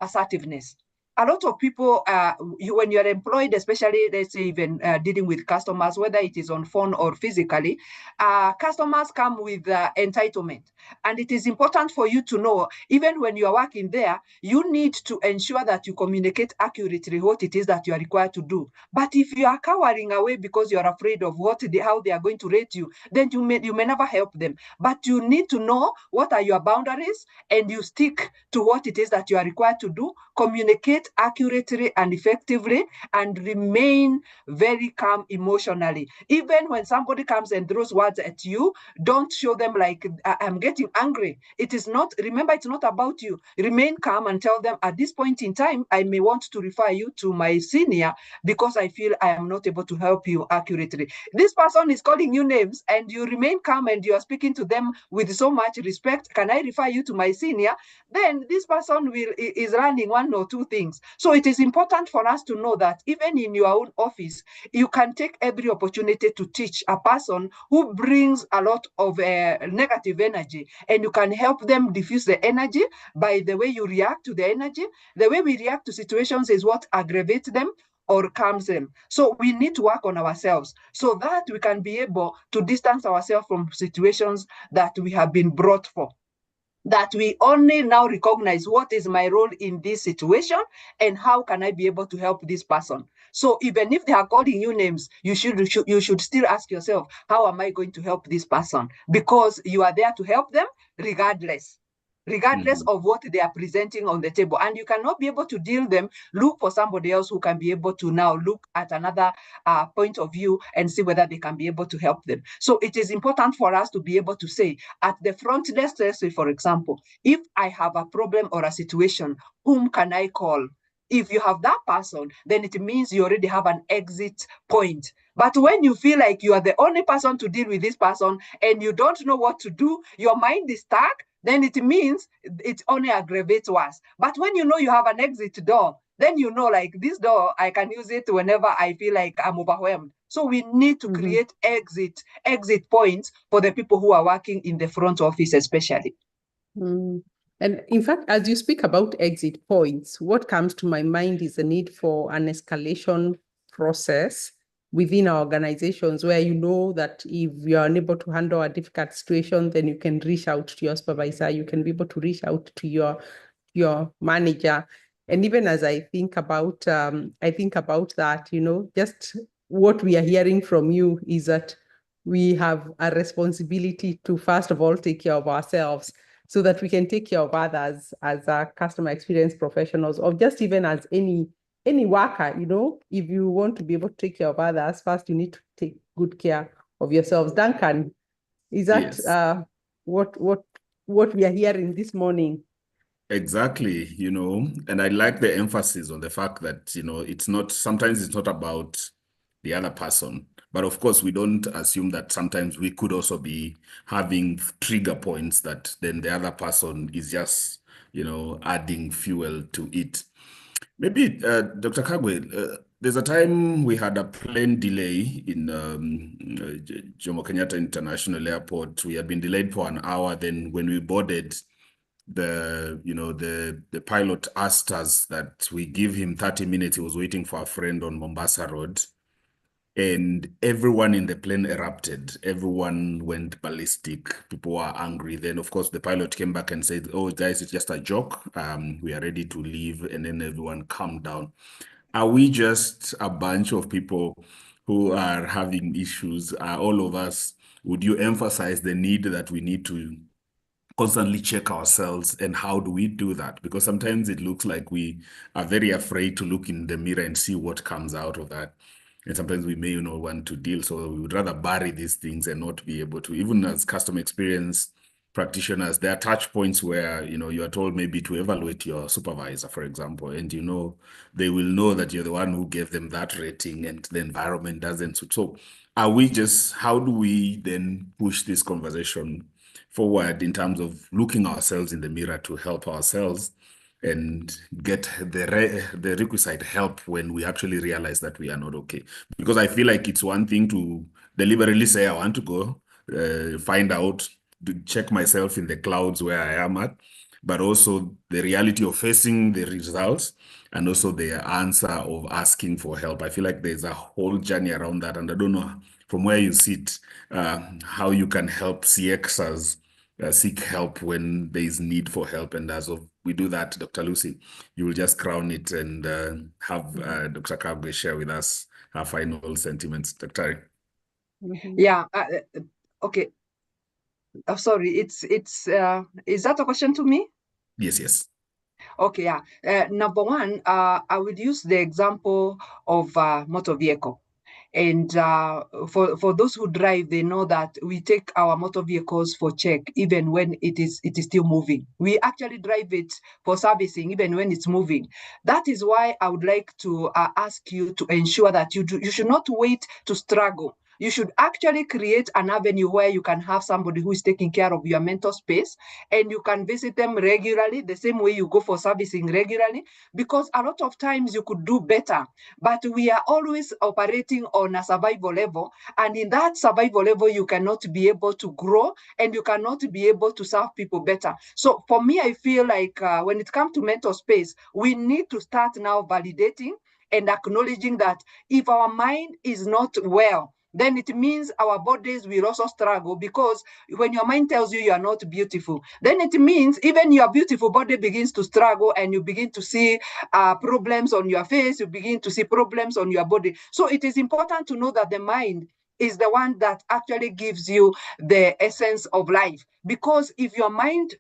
assertiveness. A lot of people, when you're employed, especially, let's say, even dealing with customers, whether it is on phone or physically, customers come with entitlement. And it is important for you to know, even when you are working there, you need to ensure that you communicate accurately what it is that you are required to do. But if you are cowering away because you are afraid of how they are going to rate you, then you may never help them. But you need to know what are your boundaries, and you stick to what it is that you are required to do, communicate accurately and effectively, and remain very calm emotionally. Even when somebody comes and throws words at you, don't show them like, I'm getting angry. It is not, remember, it's not about you. Remain calm and tell them, at this point in time, I may want to refer you to my senior because I feel I am not able to help you accurately. This person is calling you names, and you remain calm and you are speaking to them with so much respect. Can I refer you to my senior? Then this person is running one or two things. So it is important for us to know that even in your own office, you can take every opportunity to teach a person who brings a lot of negative energy, and you can help them diffuse the energy by the way you react to the energy. The way we react to situations is what aggravates them or calms them. So we need to work on ourselves so that we can be able to distance ourselves from situations that we have been brought for. That we only now recognize what is my role in this situation and how can I be able to help this person. So even if they are calling you names, you should still ask yourself, how am I going to help this person? Because you are there to help them regardless of what they are presenting on the table. And you cannot be able to deal them. Look for somebody else who can be able to now look at another point of view and see whether they can be able to help them. So it is important for us to be able to say at the front, let's say, for example, if I have a problem or a situation, whom can I call? If you have that person, then it means you already have an exit point. But when you feel like you are the only person to deal with this person and you don't know what to do, your mind is stuck, then it means it only aggravates worse. But when you know you have an exit door, then you know, like, this door, I can use it whenever I feel like I'm overwhelmed. So we need to create exit points for the people who are working in the front office, especially. And in fact, as you speak about exit points, what comes to my mind is the need for an escalation process within our organizations, where you know that if you are unable to handle a difficult situation, then you can reach out to your supervisor, you can be able to reach out to your manager. And even as I think about that, just what we are hearing from you is that we have a responsibility to, first of all, take care of ourselves so that we can take care of others as our customer experience professionals, or just even as any worker. If you want to be able to take care of others, first you need to take good care of yourselves. Duncan, is that yes. What we are hearing this morning? Exactly, and I like the emphasis on the fact that, sometimes it's not about the other person. But of course, we don't assume that sometimes we could also be having trigger points that then the other person is just, adding fuel to it. Maybe, Dr. Kagwe, there's a time we had a plane delay in Jomo Kenyatta International Airport. We had been delayed for an hour. Then when we boarded, the pilot asked us that we give him 30 minutes. He was waiting for a friend on Mombasa Road. and everyone in the plane erupted. Everyone went ballistic. People were angry. Then, of course, the pilot came back and said, "Oh, guys, it's just a joke. We are ready to leave." And then everyone calmed down. Are we just a bunch of people who are having issues? All of us, would you emphasize the need that we need to constantly check ourselves, and how do we do that? Because sometimes it looks like we are very afraid to look in the mirror and see what comes out of that. And sometimes we may not want to deal, so we would rather bury these things and not be able to. Even as customer experience practitioners, there are touch points where you are told maybe to evaluate your supervisor, for example, and they will know that you're the one who gave them that rating, and the environment doesn't. So how do we then push this conversation forward in terms of looking ourselves in the mirror to help ourselves and get the requisite help when we actually realize that we are not okay? Because I feel like it's one thing to deliberately say, I want to go find out, to check myself in the clouds where I am at, but also the reality of facing the results and also the answer of asking for help. I feel like there's a whole journey around that. And I don't know from where you sit, how you can help CXers seek help when there is need for help. And as of we do that, Dr. Lucy, you will just crown it and have Dr. Kagwe share with us her final sentiments. Dr. Yeah. Okay. Oh, sorry. Is that a question to me? Yes. Okay. Yeah. Number one, I would use the example of motor vehicle. And for those who drive, they know that we take our motor vehicles for check, even when it is still moving. We actually drive it for servicing, even when it's moving. That is why I would like to ask you to ensure that you should not wait to struggle. You should actually create an avenue where you can have somebody who is taking care of your mental space, and you can visit them regularly, the same way you go for servicing regularly, because a lot of times you could do better, but we are always operating on a survival level. And in that survival level, you cannot be able to grow, and you cannot be able to serve people better. So for me, I feel like when it comes to mental space, we need to start now validating and acknowledging that if our mind is not well, then it means our bodies will also struggle, because when your mind tells you are not beautiful, then it means even your beautiful body begins to struggle, and you begin to see problems on your face, you begin to see problems on your body. So it is important to know that the mind is the one that actually gives you the essence of life. Because if your mind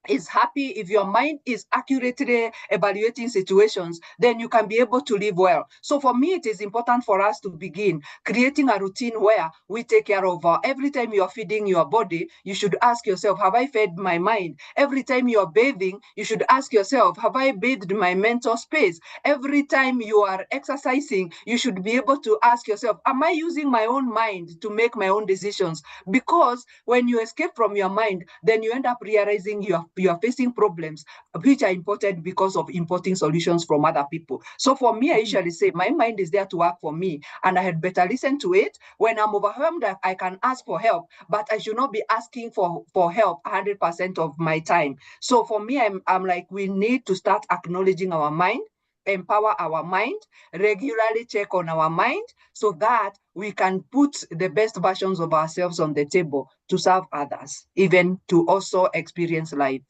is happy, if your mind is accurately evaluating situations, then you can be able to live well. So for me, it is important for us to begin creating a routine where we take care of every time you are feeding your body, you should ask yourself, have I fed my mind? Every time you are bathing, you should ask yourself, have I bathed my mental space? Every time you are exercising, you should be able to ask yourself, am I using my own mind to make my own decisions? Because when you escape from your mind, then you end up realizing you are facing problems which are imported because of importing solutions from other people. So for me, I usually say my mind is there to work for me, and I had better listen to it. When I'm overwhelmed, I can ask for help, but I should not be asking for help 100% of my time. So for me, I'm like, we need to start acknowledging our mind, empower our mind, regularly check on our mind, so that we can put the best versions of ourselves on the table to serve others, even to also experience life.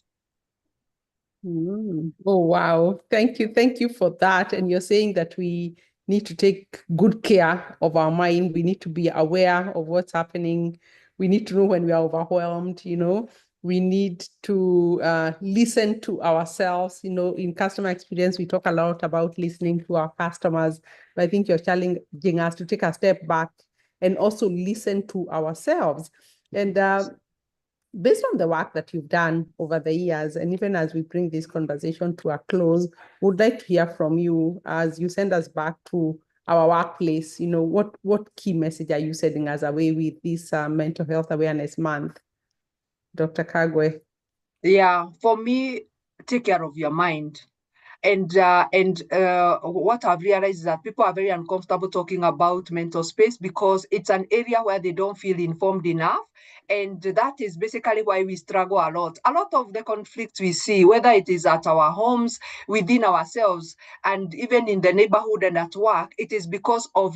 Oh, wow. Thank you for that. And you're saying that we need to take good care of our mind. We need to be aware of what's happening. We need to know when we are overwhelmed, We need to listen to ourselves. In customer experience, we talk a lot about listening to our customers, but I think you're challenging us to take a step back and also listen to ourselves. And based on the work that you've done over the years, and even as we bring this conversation to a close, would like to hear from you as you send us back to our workplace. What key message are you sending us away with this Mental Health Awareness Month? Dr. Kagwe. Yeah, for me, take care of your mind. And what I've realized is that people are very uncomfortable talking about mental space, because it's an area where they don't feel informed enough. And that is basically why we struggle a lot. A lot of the conflicts we see, whether it is at our homes, within ourselves, and even in the neighborhood and at work, it is because of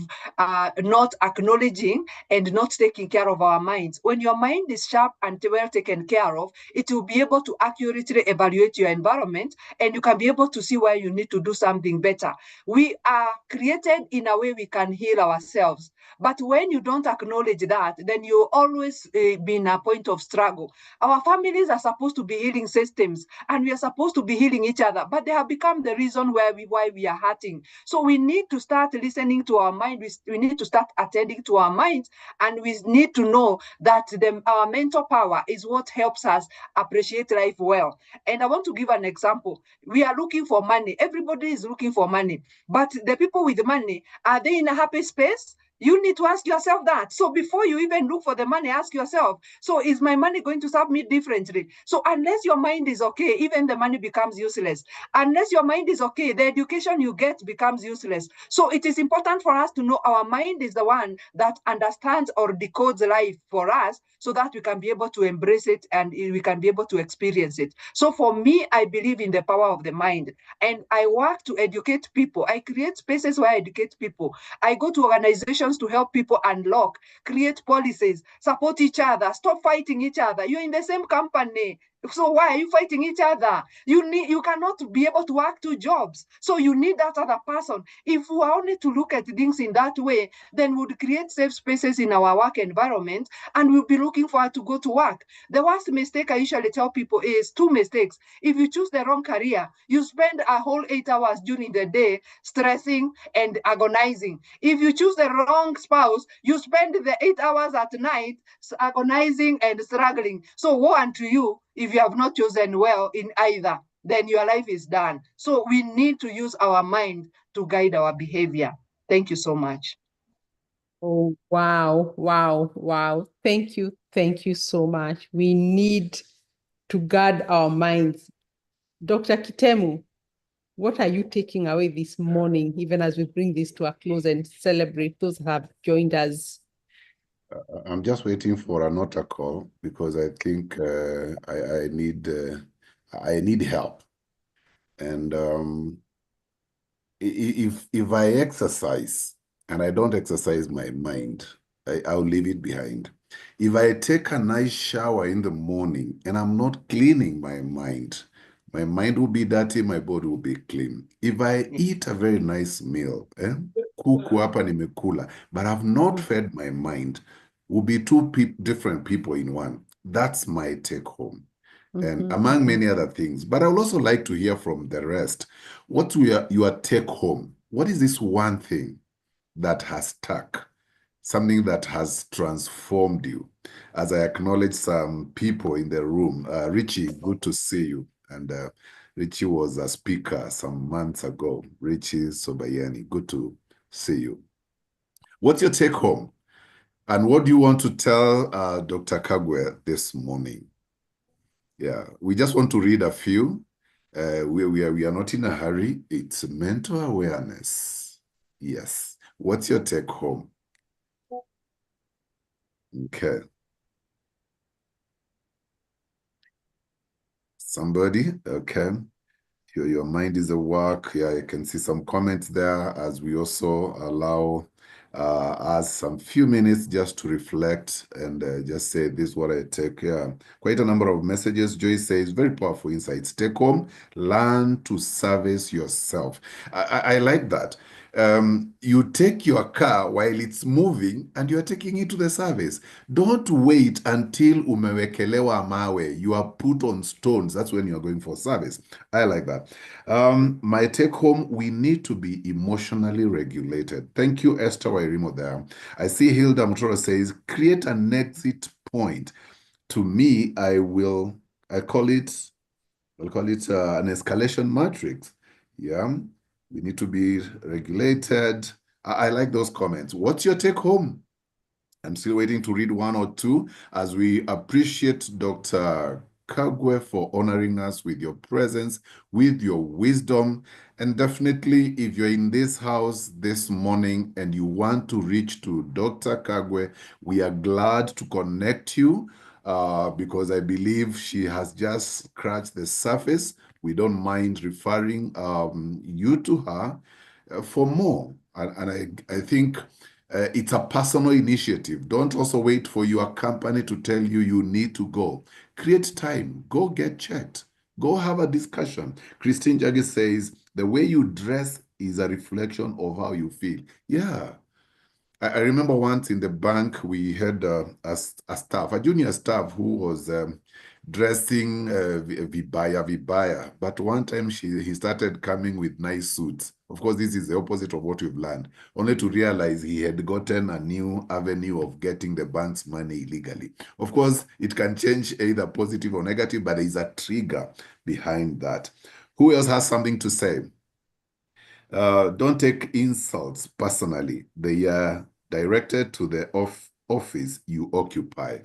not acknowledging and not taking care of our minds. When your mind is sharp and well taken care of, it will be able to accurately evaluate your environment, and you can be able to see where you need to do something better. We are created in a way we can heal ourselves. But when you don't acknowledge that, then you always be in a point of struggle. Our families are supposed to be healing systems, and we are supposed to be healing each other, but they have become the reason why we are hurting. So we need to start listening to our mind. We need to start attending to our minds, and we need to know that our mental power is what helps us appreciate life well. And I want to give an example. We are looking for money. Everybody is looking for money, but the people with money, are they in a happy space? You need to ask yourself that. So before you even look for the money, ask yourself, so is my money going to serve me differently? So unless your mind is okay, even the money becomes useless. Unless your mind is okay, the education you get becomes useless. So it is important for us to know our mind is the one that understands or decodes life for us, so that we can be able to embrace it and we can be able to experience it. So for me, I believe in the power of the mind, and I work to educate people. I create spaces where I educate people. I go to organizations to help people unlock, create policies, support each other, stop fighting each other. You're in the same company. So why are you fighting each other? You cannot be able to work two jobs. So you need that other person. If we are only to look at things in that way, then we'll create safe spaces in our work environment, and we'll be looking forward to go to work. The worst mistake I usually tell people is two mistakes. If you choose the wrong career, you spend a whole 8 hours during the day stressing and agonizing. If you choose the wrong spouse, you spend the 8 hours at night agonizing and struggling. So woe unto you if you have not chosen well in either, then your life is done. So we need to use our mind to guide our behavior. Thank you so much. Oh, wow, wow, wow. Thank you so much. We need to guard our minds. Dr. Kitemu, what are you taking away this morning, even as we bring this to a close and celebrate those who have joined us? I'm just waiting for another call, because I think I need help. And if I exercise and I don't exercise my mind, I'll leave it behind. If I take a nice shower in the morning and I'm not cleaning my mind will be dirty, my body will be clean. If I eat a very nice meal, kuku hapa nimekula, but I've not fed my mind, will be two different people in one. That's my take home. And among many other things. But I would also like to hear from the rest. What's your take home? What is this one thing that has stuck? Something that has transformed you? As I acknowledge some people in the room, Richie, good to see you. And Richie was a speaker some months ago. Richie Sobayani, good to see you. What's your take home? And what do you want to tell Dr. Kagwe this morning? Yeah, we just want to read a few. We are not in a hurry. It's mental awareness. Yes. What's your take home? Okay. Somebody? Okay. Your mind is at work. Yeah, I can see some comments there, as we also allow us some few minutes just to reflect and just say, this is what I take. Yeah, quite a number of messages. Joyce says, very powerful insights. Take home, learn to service yourself. I like that. You take your car while it's moving and you're taking it to the service. Don't wait until umewekelewa mawe. You are put on stones. That's when you're going for service. I like that. My take home, we need to be emotionally regulated. Thank you, Esther Wairimo there. I see Hilda Mutoro says, create an exit point. To me, I'll call it an escalation matrix. Yeah. We need to be regulated. I like those comments. What's your take home? I'm still waiting to read one or two as we appreciate Dr. Kagwe for honoring us with your presence, with your wisdom. And definitely, if you're in this house this morning and you want to reach to Dr. Kagwe, we are glad to connect you. because I believe she has just scratched the surface. We don't mind referring you to her for more. And I think it's a personal initiative. Don't also wait for your company to tell you you need to go. Create time. Go get checked. Go have a discussion. Christine Jaggi says, the way you dress is a reflection of how you feel. Yeah. I remember once in the bank, we had a staff, a junior staff who was dressing vibaya. But one time he started coming with nice suits. Of course, this is the opposite of what we've learned, only to realize he had gotten a new avenue of getting the bank's money illegally. Of course, it can change either positive or negative, but there is a trigger behind that. Who else has something to say? Don't take insults personally. They are directed to the office you occupy.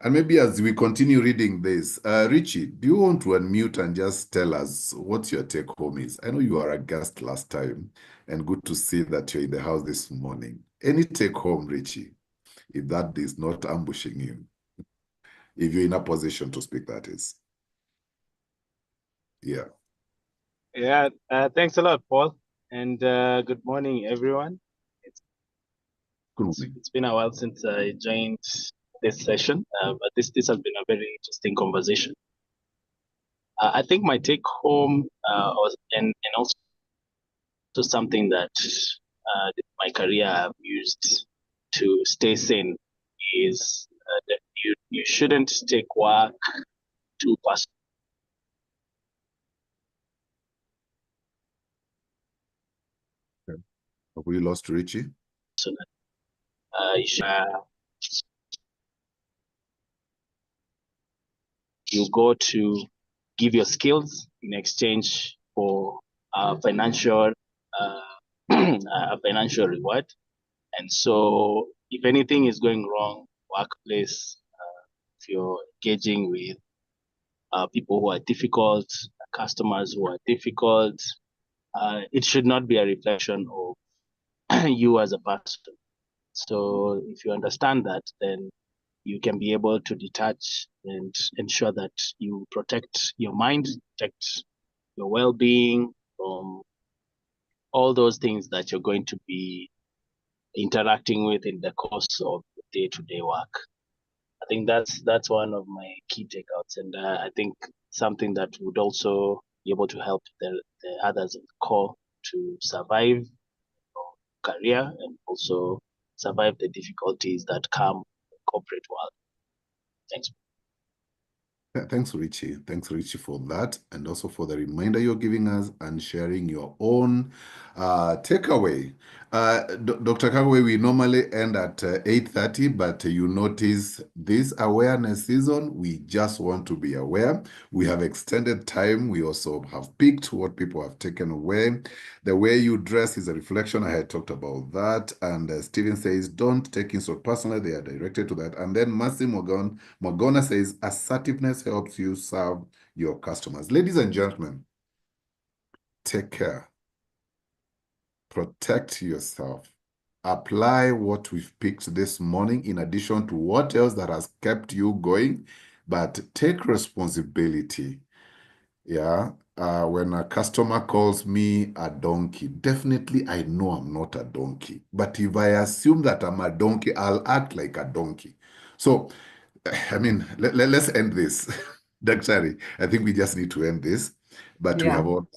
And maybe as we continue reading this, Richie, do you want to unmute and just tell us what your take home is? I know you were a guest last time, and good to see that you're in the house this morning. Any take home, Richie, if that is not ambushing you? If you're in a position to speak, that is. Yeah. Yeah, thanks a lot, Paul. And good morning, everyone. It's been a while since I joined this session, but this has been a very interesting conversation. I think my take home was, and also something that my career I've used to stay sane is that you shouldn't take work too personal. Have we lost Richie? You go to give your skills in exchange for financial a financial reward. And so if anything is going wrong, workplace, if you're engaging with people who are difficult, customers who are difficult, it should not be a reflection of you as a person. So if you understand that, then you can be able to detach and ensure that you protect your mind, protect your well-being from all those things that you're going to be interacting with in the course of day-to-day work. I think that's one of my key takeouts, and I think something that would also be able to help the others in the core to survive career and also survive the difficulties that come in the corporate world. Thanks. Thanks, Richie. Thanks, Richie, for that, and also for the reminder you're giving us and sharing your own takeaway. Dr. Kagwe, we normally end at 8:30, but you notice this awareness season, we just want to be aware. We have extended time. We also have picked what people have taken away. The way you dress is a reflection. I had talked about that. And Stephen says, don't take insult personally. They are directed to that. And then Mercy Morgana says, assertiveness helps you serve your customers. Ladies and gentlemen, take care. Protect yourself. Apply what we've picked this morning in addition to what else that has kept you going, but take responsibility. Yeah. When a customer calls me a donkey, definitely I know I'm not a donkey. But if I assume that I'm a donkey, I'll act like a donkey. So, I mean, let's end this. Daktari, I think we just need to end this. But we have all...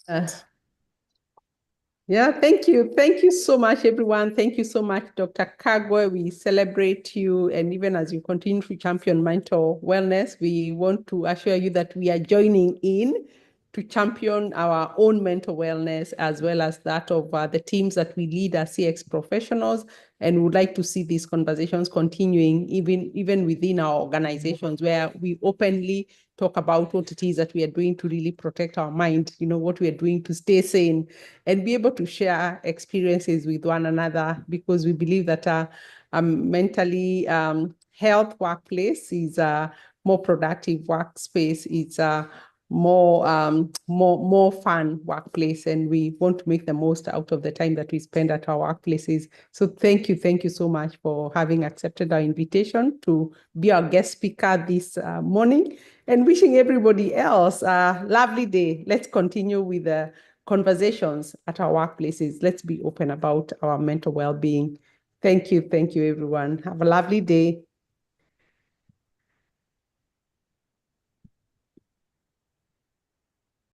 Yeah, thank you. Thank you so much, everyone. Thank you so much, Dr. Kagwe. We celebrate you. And even as you continue to champion mental wellness, we want to assure you that we are joining in to champion our own mental wellness as well as that of the teams that we lead as CX professionals. And would like to see these conversations continuing even within our organizations where we openly talk about what it is that we are doing to really protect our mind, what we are doing to stay sane and be able to share experiences with one another, because we believe that a mentally health workplace is a more productive workspace. It's a more fun workplace, and we want to make the most out of the time that we spend at our workplaces. So thank you so much for having accepted our invitation to be our guest speaker this morning, and wishing everybody else a lovely day. Let's continue with the conversations at our workplaces. Let's be open about our mental well-being. Thank you everyone. Have a lovely day.